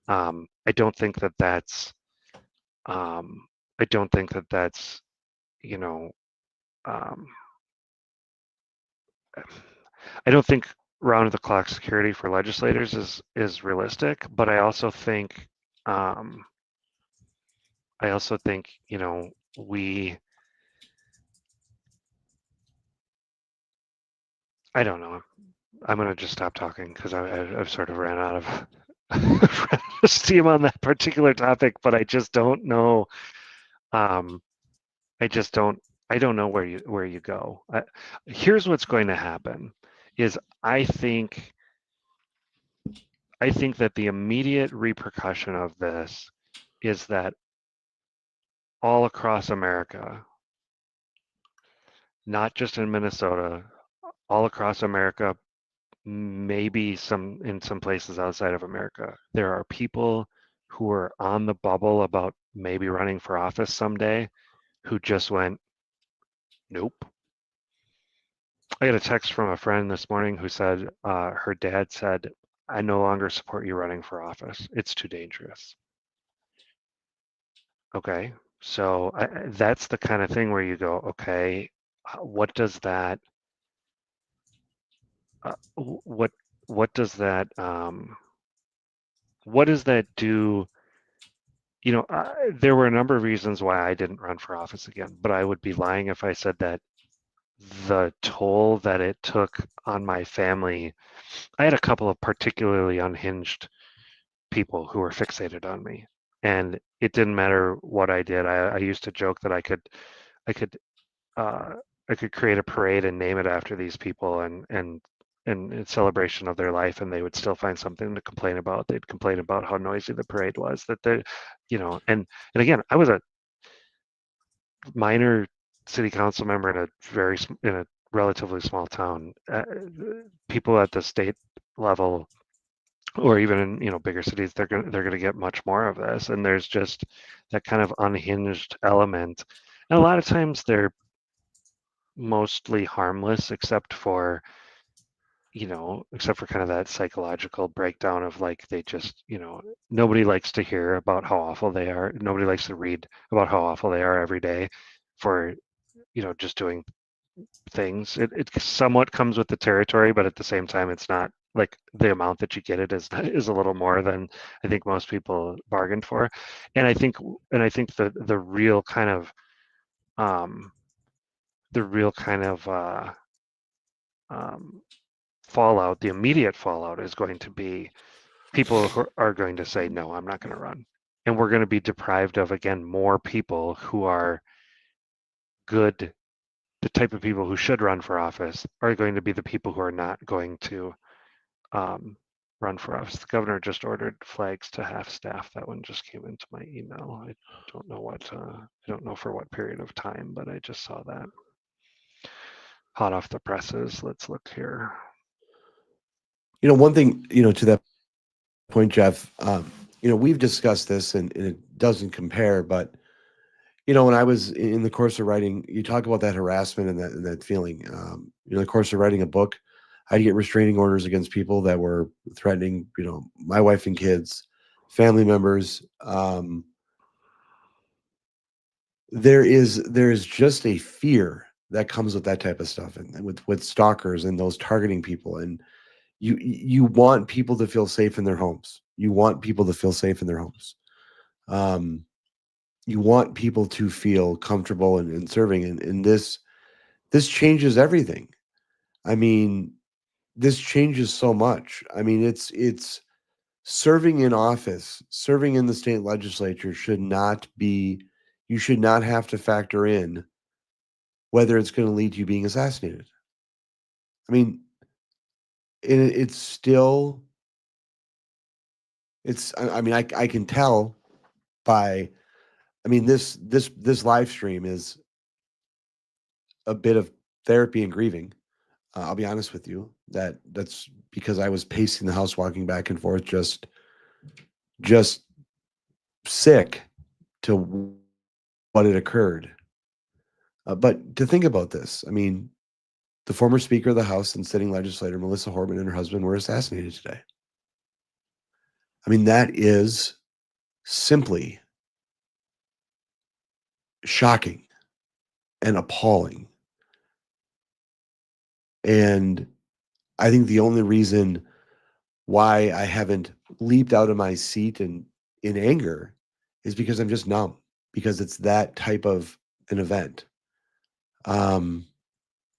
I don't think that that's. I don't think that that's. You know. I don't think round of the clock security for legislators is realistic, but I also think. You know, I don't know. I'm going to just stop talking because I've sort of ran out of steam on that particular topic, but I just don't know. I don't know where you go. Here's what's going to happen is I think that the immediate repercussion of this is that all across America, not just in Minnesota, all across America, maybe in some places outside of America, there are people who are on the bubble about maybe running for office someday who just went, nope. I got a text from a friend this morning who said her dad said, I no longer support you running for office. It's too dangerous. Okay, so that's the kind of thing where you go, okay, what does that what does that what does that do? You know, there were a number of reasons why I didn't run for office again, but I would be lying if I said that the toll that it took on my family. I had a couple of particularly unhinged people who were fixated on me, and it didn't matter what I did. I used to joke that I could create a parade and name it after these people, and in celebration of their life, and they would still find something to complain about. They'd complain about how noisy the parade was, that they, you know, and again, I was a minor city council member in a relatively small town. People at the state level, or even in, you know, bigger cities, they're gonna get much more of this, and there's just that kind of unhinged element, and a lot of times they're mostly harmless, except for kind of that psychological breakdown of, like, they just, nobody likes to hear about how awful they are. Nobody likes to read about how awful they are every day for, just doing things. It somewhat comes with the territory, but at the same time, it's not like the amount that you get it is a little more than I think most people bargained for. And I think the real kind of fallout, the immediate fallout, is going to be people who are going to say, no, I'm not going to run. And we're going to be deprived of, again, more people who are good. The type of people who should run for office are going to be the people who are not going to run for office. The governor just ordered flags to half staff. That one just came into my email. I don't know for what period of time, but I just saw that. Hot off the presses. Let's look here. One thing, to that point, Jeff, we've discussed this, and it doesn't compare, but when I was in the course of writing, you talk about that harassment and that feeling. In the course of writing a book, I'd get restraining orders against people that were threatening, my wife and kids, family members. There is just a fear that comes with that type of stuff, and with stalkers and those targeting people. And you want people to feel safe in their homes. You want people to feel safe in their homes. You want people to feel comfortable in serving, and this changes everything. I mean, this changes so much. I mean, it's serving in office, serving in the state legislature should not be. You should not have to factor in whether it's going to lead to you being assassinated. I mean, it's still I mean, I can tell by, I mean, this live stream is a bit of therapy and grieving. I'll be honest with you, that's because I was pacing the house, walking back and forth, just sick to what had occurred. But to think about this, I mean, the former Speaker of the House and sitting legislator, Melissa Hortman, and her husband were assassinated today. I mean, that is simply shocking and appalling. And I think the only reason why I haven't leaped out of my seat in anger is because I'm just numb, because it's that type of an event.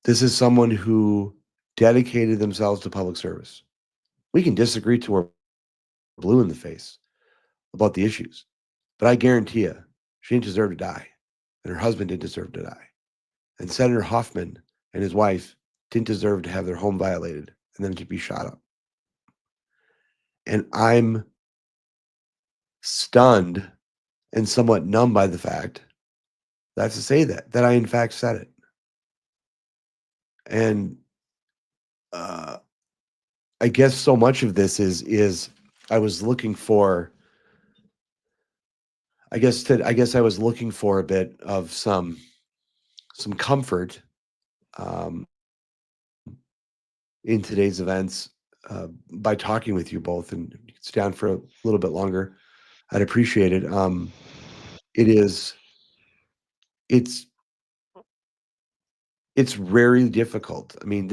This is someone who dedicated themselves to public service. We can disagree till we're blue in the face about the issues, but I guarantee you, she didn't deserve to die, and her husband didn't deserve to die, and Senator Hoffman and his wife didn't deserve to have their home violated and then to be shot up. And I'm stunned and somewhat numb by the fact that I have to say that I in fact said it. And I guess so much of this is I was looking for, I guess I was looking for a bit of some comfort in today's events by talking with you both, and you can stay on for a little bit longer. I'd appreciate it. It's very difficult. I mean,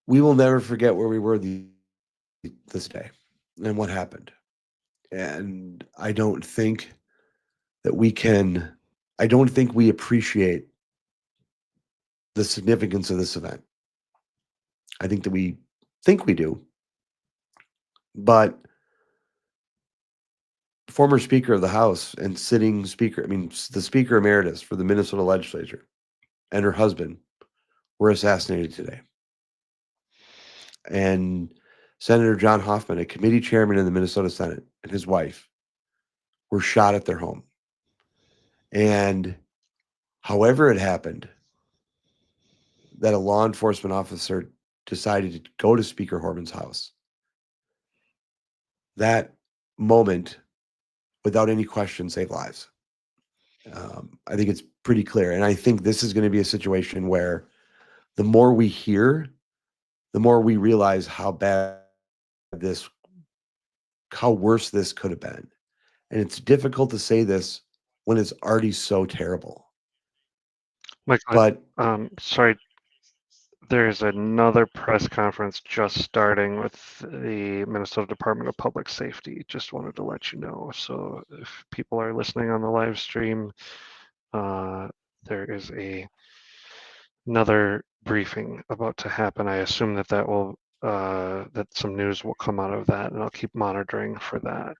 we will never forget where we were this day and what happened. And I don't think we appreciate the significance of this event. I think that we think we do, but former Speaker of the House and sitting Speaker, I mean, the Speaker Emeritus for the Minnesota Legislature and her husband were assassinated today. And Senator John Hoffman, a committee chairman in the Minnesota Senate, and his wife were shot at their home. And however it happened, that a law enforcement officer decided to go to Speaker Hortman's house, that moment, without any question, saved lives. I think it's pretty clear. And I think this is going to be a situation where the more we hear, the more we realize how worse this could have been. And it's difficult to say this when it's already so terrible. Michael, sorry, there's another press conference just starting with the Minnesota Department of Public Safety. Just wanted to let you know. So if people are listening on the live stream, there is another briefing about to happen. I assume that some news will come out of that, and I'll keep monitoring for that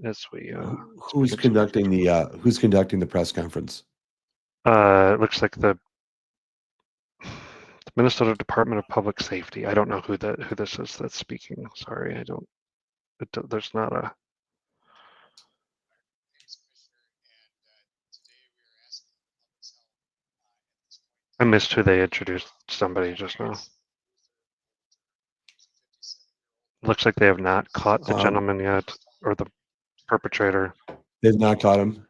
as we. Who's conducting the press conference? It looks like the Minnesota Department of Public Safety. I don't know who this is that's speaking. Sorry, I don't. There's not a. I missed who they introduced. Somebody just now. Looks like they have not caught the gentleman yet, or the perpetrator. They've not caught him.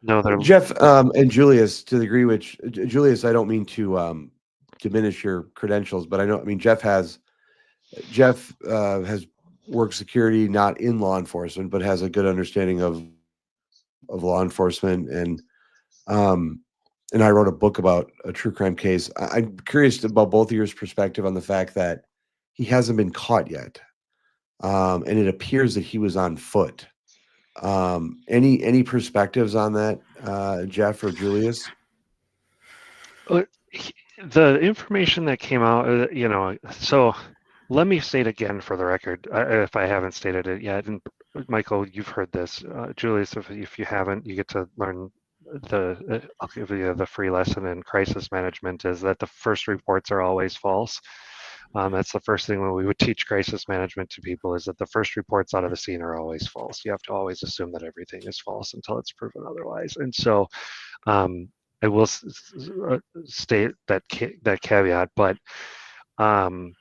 No, they're Jeff and Julius, to the degree which Julius, I don't mean to diminish your credentials, but I mean Jeff has worked security, not in law enforcement, but has a good understanding of law enforcement, and I wrote a book about a true crime case. I'm curious about both of your perspective on the fact that he hasn't been caught yet, and it appears that he was on foot. Any perspectives on that, Jeff or Julius? The information that came out, so let me state again for the record, if I haven't stated it yet, and Michael, you've heard this. Julius, if you haven't, you get to learn I'll give you the free lesson in crisis management, is that the first reports are always false. That's the first thing when we would teach crisis management to people, is that the first reports out of the scene are always false. You have to always assume that everything is false until it's proven otherwise. And so I will state that caveat, but the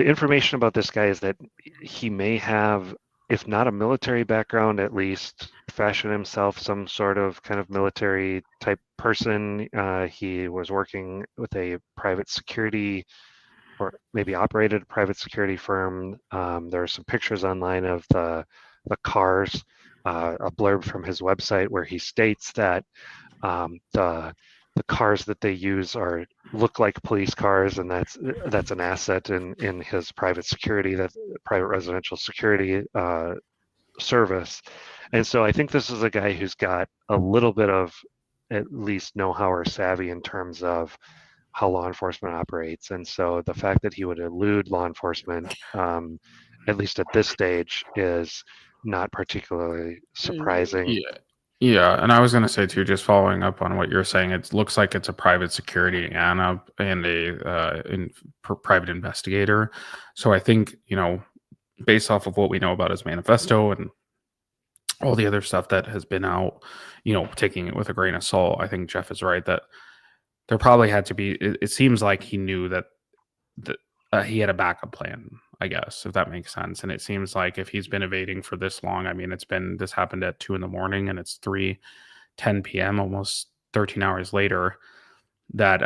information about this guy is that he may have, if not a military background, at least fashion himself some sort of kind of military type person. He was working with a private security, or maybe operated a private security firm. There are some pictures online of the cars, a blurb from his website where he states that the cars that they use look like police cars, and that's an asset in his private security, that private residential security service. And so I think this is a guy who's got a little bit of at least know-how or savvy in terms of how law enforcement operates. And so the fact that he would elude law enforcement, at least at this stage, is not particularly surprising. Yeah, and I was going to say too, just following up on what you're saying, it looks like it's a private security and a private investigator. So I think, based off of what we know about his manifesto and all the other stuff that has been out, taking it with a grain of salt, I think Jeff is right that there probably had to be. It seems like he knew that he had a backup plan, I guess, if that makes sense. And it seems like if he's been evading for this long, I mean, this happened at 2 a.m. and it's 3:10 p.m., almost 13 hours later, that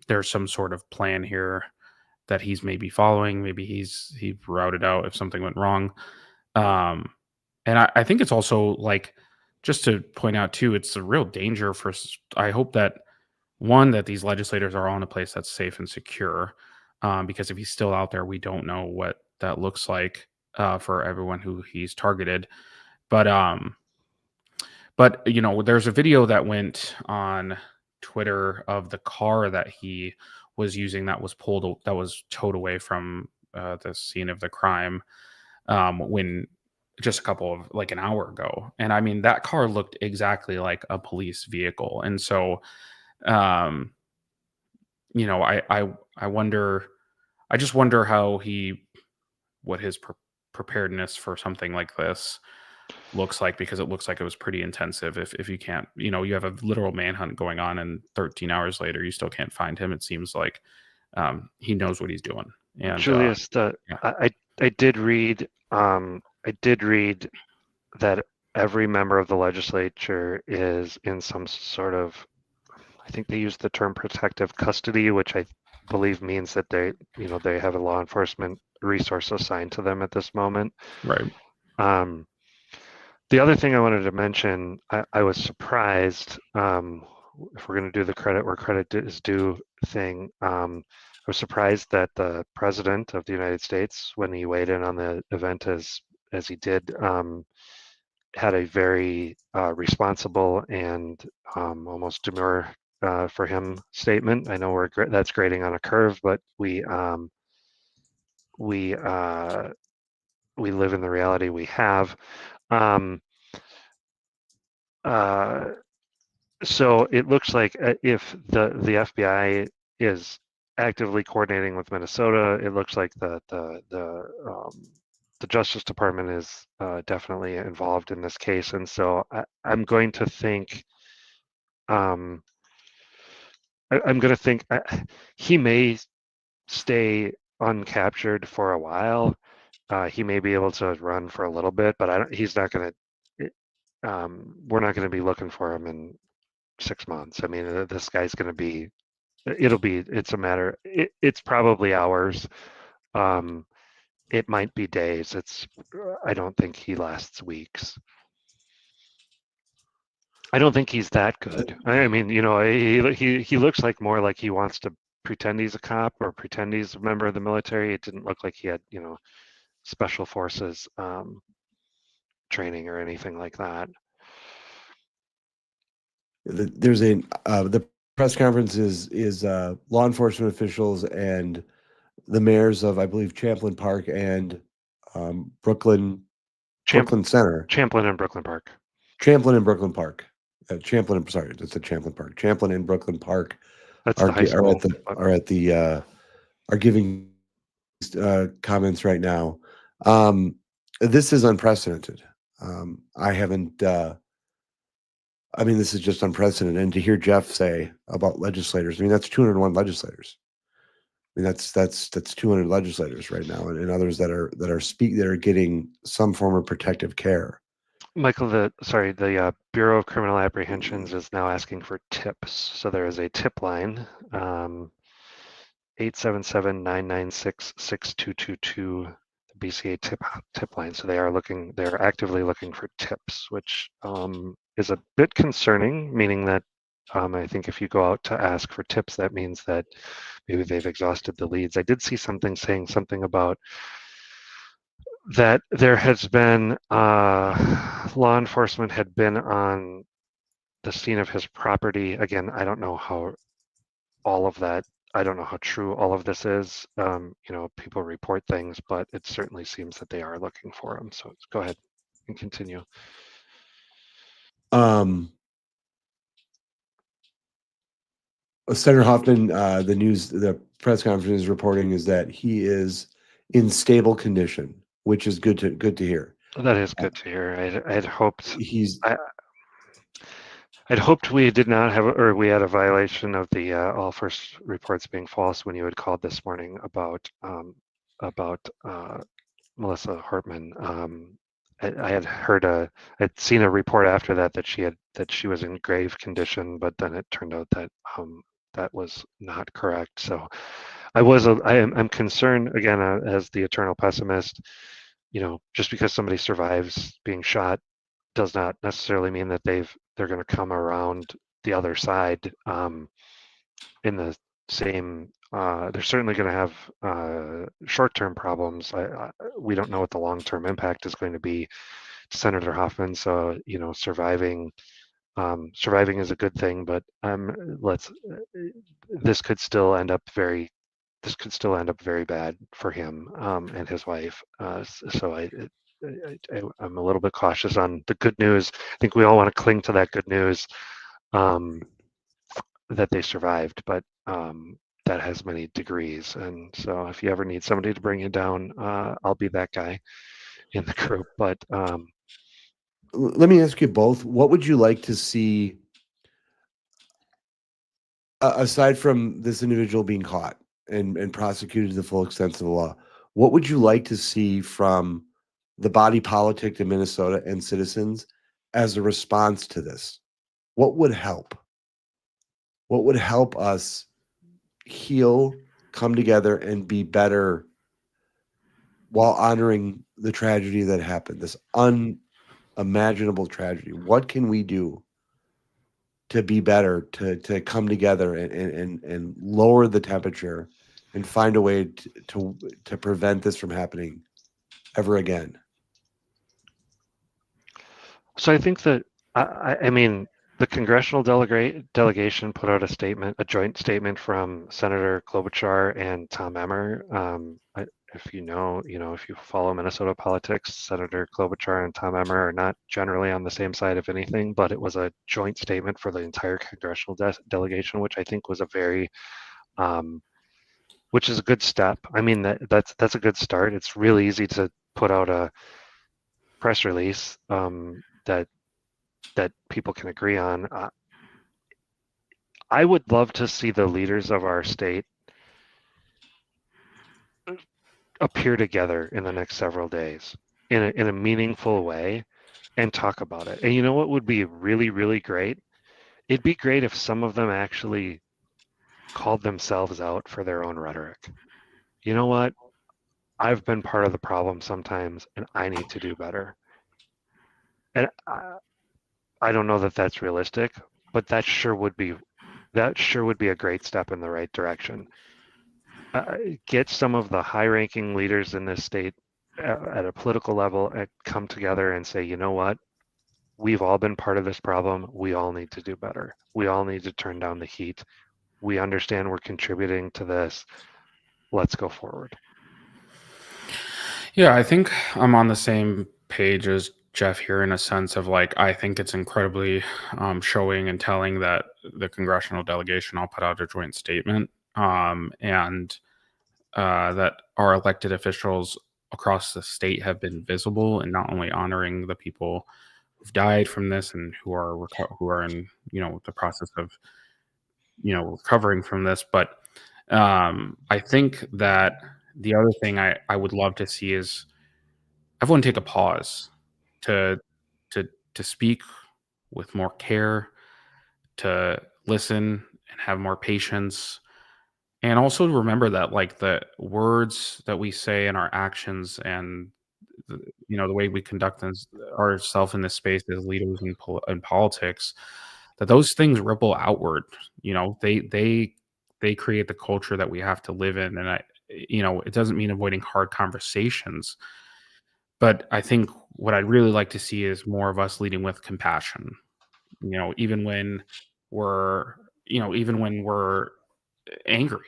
there's some sort of plan here that he's maybe following. Maybe he routed out if something went wrong. And I think it's also, like, just to point out too, it's a real danger I hope that, one, that these legislators are all in a place that's safe and secure. Because if he's still out there, we don't know what that looks like for everyone who he's targeted. But there's a video that went on Twitter of the car that he was using that was towed away from the scene of the crime when just an hour ago. And I mean, that car looked exactly like a police vehicle. And so, I just wonder what his preparedness for something like this looks like, because it looks like it was pretty intensive. If you can't, you have a literal manhunt going on, and 13 hours later, you still can't find him. It seems like he knows what he's doing. And Julius, I did read that every member of the legislature is in some sort of, I think they use the term protective custody, which I believe means that they have a law enforcement resource assigned to them at this moment. Right. The other thing I wanted to mention, I was surprised, if we're going to do the credit where credit is due thing, I was surprised that the President of the United States, when he weighed in on the event as he did, had a very responsible and almost demure for him statement. I know that's grading on a curve, but we live in the reality we have. So it looks like if the FBI is actively coordinating with Minnesota, it looks like the Justice Department is definitely involved in this case. And so I'm going to think, he may stay uncaptured for a while. He may be able to run for a little bit, but he's not going to. We're not going to be looking for him in 6 months. I mean, this guy's going to be. It's a matter. It's probably hours. It might be days. I don't think he lasts weeks. I don't think he's that good. I mean, he looks like more like he wants to pretend he's a cop or pretend he's a member of the military. It didn't look like he had, special forces training or anything like that. There's the press conference is law enforcement officials and the mayors of, I believe, Champlin Park and Brooklyn Center. Champlin and Brooklyn Park. Champlin and Brooklyn Park. Sorry, it's the Champlin Park. Champlin and Brooklyn Park That's the high school. are at the are giving comments right now. This is unprecedented. I haven't. I mean, this is just unprecedented. And to hear Jeff say about legislators, I mean, that's 201 legislators. I mean, that's 200 legislators right now, and others that are getting some form of protective care. Michael, the Bureau of Criminal Apprehensions is now asking for tips. So there is a tip line, 877-996-6222, the BCA tip line. So they're actively looking for tips, which is a bit concerning, meaning that I think if you go out to ask for tips, that means that maybe they've exhausted the leads. I did see something saying something about that there has been law enforcement had been on the scene of his property. Again, I don't know how all of that, I don't know how true all of this is. People report things, but it certainly seems that they are looking for him. So go ahead and continue. Senator Hoffman, the press conference is reporting is that he is in stable condition, which is good to hear. That is good to hear. I'd hoped I'd hoped we did not have, or we had a violation of the all first reports being false when you had called this morning about Melissa Hortman. I had I'd seen a report after that she was in grave condition, but then it turned out that that was not correct. So I'm concerned again as the eternal pessimist. Just because somebody survives being shot does not necessarily mean that they're going to come around the other side in the same. They're certainly going to have short-term problems. We don't know what the long-term impact is going to be to Senator Hoffman. So surviving is a good thing, but this could still end up very bad for him and his wife. So I'm a little bit cautious on the good news. I think we all want to cling to that good news that they survived, but that has many degrees. And so if you ever need somebody to bring you down, I'll be that guy in the group. But let me ask you both, what would you like to see aside from this individual being caught and prosecuted to the full extent of the law? What would you like to see from the body politic in Minnesota and citizens as a response to this? What would help? What would help us heal, come together, and be better while honoring the tragedy that happened, this unimaginable tragedy? What can we do to be better, to come together and lower the temperature and find a way to prevent this from happening ever again? So I think that I mean the congressional delegation put out a joint statement from Senator Klobuchar and Tom Emmer. If if you follow Minnesota politics, Senator Klobuchar and Tom Emmer are not generally on the same side of anything, but it was a joint statement for the entire congressional delegation, which I think was which is a good step. I mean, that's a good start. It's really easy to put out a press release that people can agree on. I would love to see the leaders of our state appear together in the next several days in a meaningful way and talk about it. And you know what would be really, really great? It'd be great if some of them actually called themselves out for their own rhetoric. You know what? I've been part of the problem sometimes, and I need to do better. And I don't know that that's realistic, but that sure would be a great step in the right direction. Get some of the high-ranking leaders in this state at a political level and come together and say, you know what? We've all been part of this problem. We all need to do better. We all need to turn down the heat. We understand we're contributing to this. Let's go forward. Yeah, I think I'm on the same page as Jeff here in a sense of I think it's incredibly showing and telling that the congressional delegation all put out a joint statement. And that our elected officials across the state have been visible and not only honoring the people who've died from this and who are in the process of recovering from this, but I think that the other thing I would love to see is everyone take a pause to to speak with more care, to listen and have more patience, and also to remember that like the words that we say and our actions and the way we conduct ourselves in this space as leaders in politics, that those things ripple outward. They create the culture that we have to live in, and it doesn't mean avoiding hard conversations, but I think what I'd really like to see is more of us leading with compassion. Even when we're angry,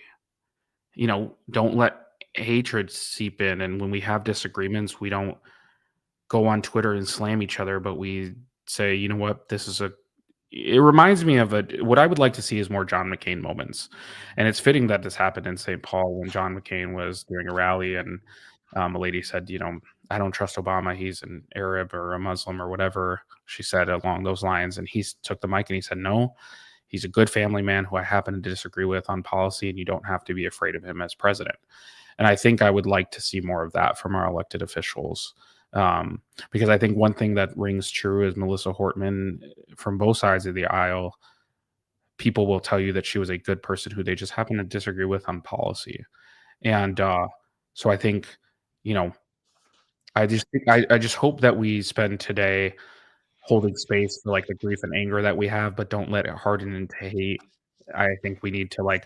don't let hatred seep in. And when we have disagreements, we don't go on Twitter and slam each other, but we say, you know what, it reminds me of what I would like to see is more John McCain moments. And it's fitting that this happened in St. Paul when John McCain was doing a rally and a lady said, I don't trust Obama. He's an Arab or a Muslim or whatever she said along those lines. And he took the mic and he said, no, he's a good family man who I happen to disagree with on policy, and you don't have to be afraid of him as president. And I think I would like to see more of that from our elected officials. Because I think one thing that rings true is Melissa Hortman from both sides of the aisle. People will tell you that she was a good person who they just happen to disagree with on policy. And so I think, I just hope that we spend today holding space for like the grief and anger that we have, but don't let it harden into hate. I think we need to like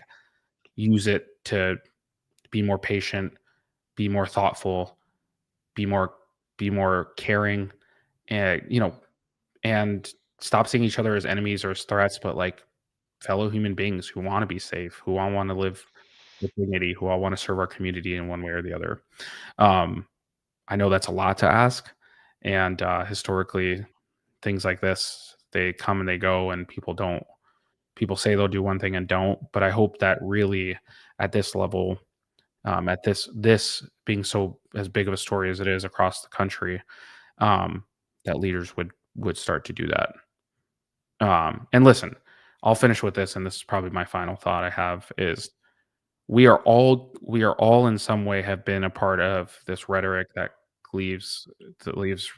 use it to be more patient, be more thoughtful, be more caring, and and stop seeing each other as enemies or as threats, but like fellow human beings who want to be safe, who all want to live with dignity, who all want to serve our community in one way or the other. I know that's a lot to ask, and historically, things like this, they come and they go, and people don't. People say they'll do one thing and don't, but I hope that really at this level, at this being so as big of a story as it is across the country, that leaders would start to do that. And listen, I'll finish with this, and this is probably my final thought I have is we are all in some way have been a part of this rhetoric leaves that leaves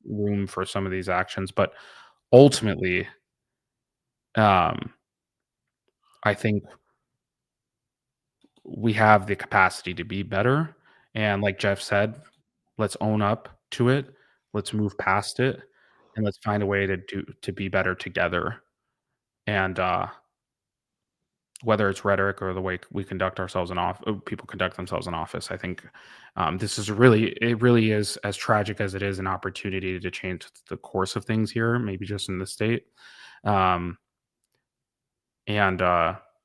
room for some of these actions, but ultimately, um, I think we have the capacity to be better. And like Jeff said, let's own up to it. Let's move past it, and let's find a way to be better together. And whether it's rhetoric or the way we conduct ourselves in people conduct themselves in office, I think it really is as tragic as it is an opportunity to change the course of things here, maybe just in the state. Um, and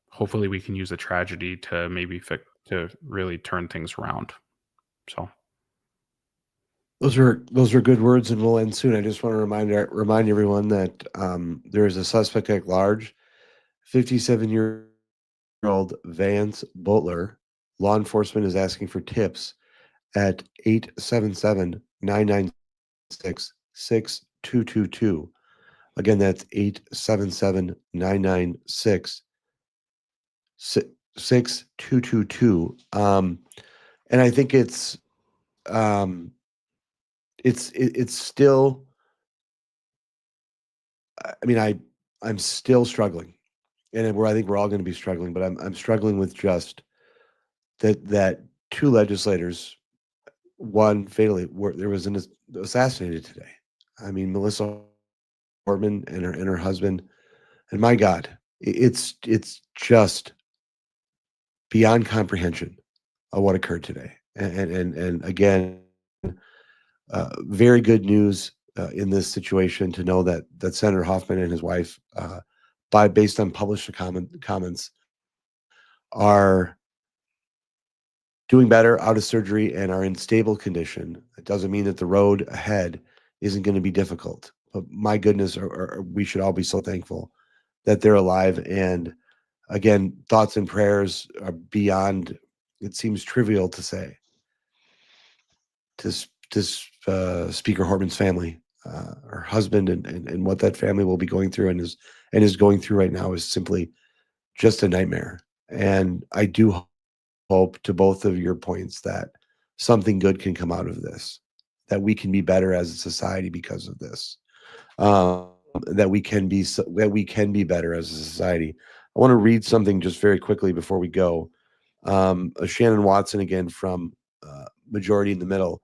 hopefully we can use the tragedy to to really turn things around. So Those are good words, and we'll end soon. I just want to remind everyone that there is a suspect at large, 57-year-old Vance Butler. Law enforcement is asking for tips at 877-996-6222. Again, that's 877-996-6222. And I think it's still, I mean, I'm still struggling, and I think we're all going to be struggling, but I'm struggling with just that two legislators, one fatally, there was an assassinated today. I mean, Melissa Hortman and her husband, and my God, it's just beyond comprehension of what occurred today. And again, very good news in this situation to know that Senator Hoffman and his wife, based on published comments, are doing better, out of surgery, and are in stable condition. It doesn't mean that the road ahead isn't going to be difficult. But my goodness, we should all be so thankful that they're alive. And again, thoughts and prayers are beyond it seems trivial to say to Speaker Hortman's family, her husband, and what that family will be going through and is going through right now is simply just a nightmare. And I do hope, to both of your points, that something good can come out of this, that we can be better as a society because of this, that we can be better as a society. I want to read something just very quickly before we go. Shannon Watson again from Majority in the Middle.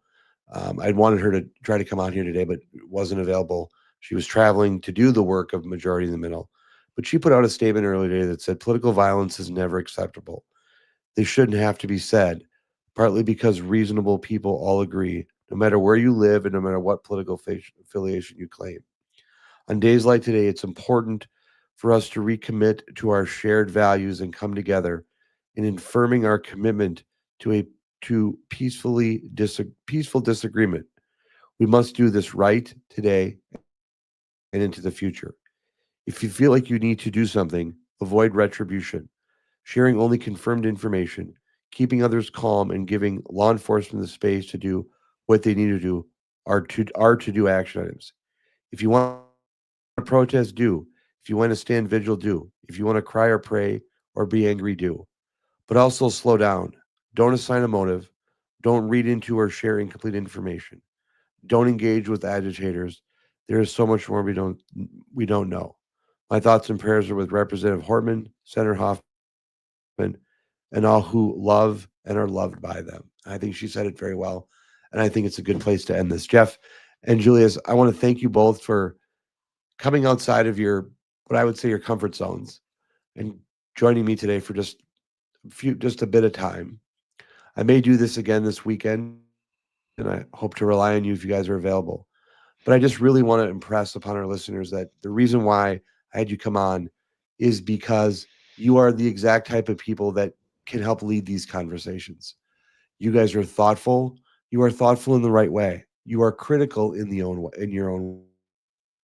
I'd wanted her to try to come out here today, but wasn't available. She was traveling to do the work of Majority in the Middle. But she put out a statement earlier today that said political violence is never acceptable. They shouldn't have to be said, partly because reasonable people all agree, no matter where you live and no matter what political affiliation you claim. On days like today, it's important for us to recommit to our shared values and come together in affirming our commitment to peaceful disagreement. We must do this right today and into the future. If you feel like you need to do something, avoid retribution, sharing only confirmed information, keeping others calm, and giving law enforcement the space to do what they need to do are to-do action items. If you want to protest, do. If you want to stand vigil, do. If you want to cry or pray or be angry, do. But also slow down. Don't assign a motive. Don't read into or share incomplete information. Don't engage with agitators. There is so much more we don't know. My thoughts and prayers are with Representative Hortman, Senator Hoffman, and all who love and are loved by them. I think she said it very well, and I think it's a good place to end this. Jeff and Julius, I want to thank you both for coming outside of what I would say your comfort zones and joining me today for just a bit of time. I may do this again this weekend, and I hope to rely on you if you guys are available. But I just really want to impress upon our listeners that the reason why I had you come on is because you are the exact type of people that can help lead these conversations. You guys are thoughtful. You are thoughtful in the right way. You are critical in your own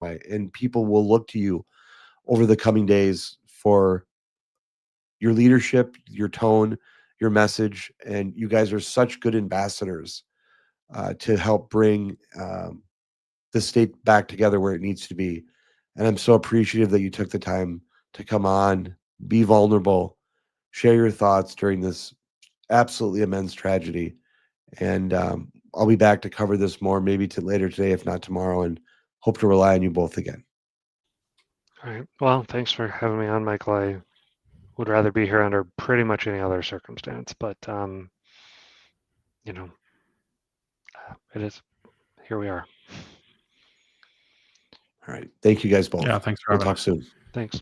way, and people will look to you over the coming days for your leadership, your tone, your message, and you guys are such good ambassadors to help bring the state back together where it needs to be. And I'm so appreciative that you took the time to come on, be vulnerable, share your thoughts during this absolutely immense tragedy. And I'll be back to cover this more, maybe later today, if not tomorrow, and hope to rely on you both again. All right. Well, thanks for having me on, Michael. I would rather be here under pretty much any other circumstance, but it is. Here we are. All right. Thank you guys both. Yeah, thanks for We'll having talk us. soon. Thanks.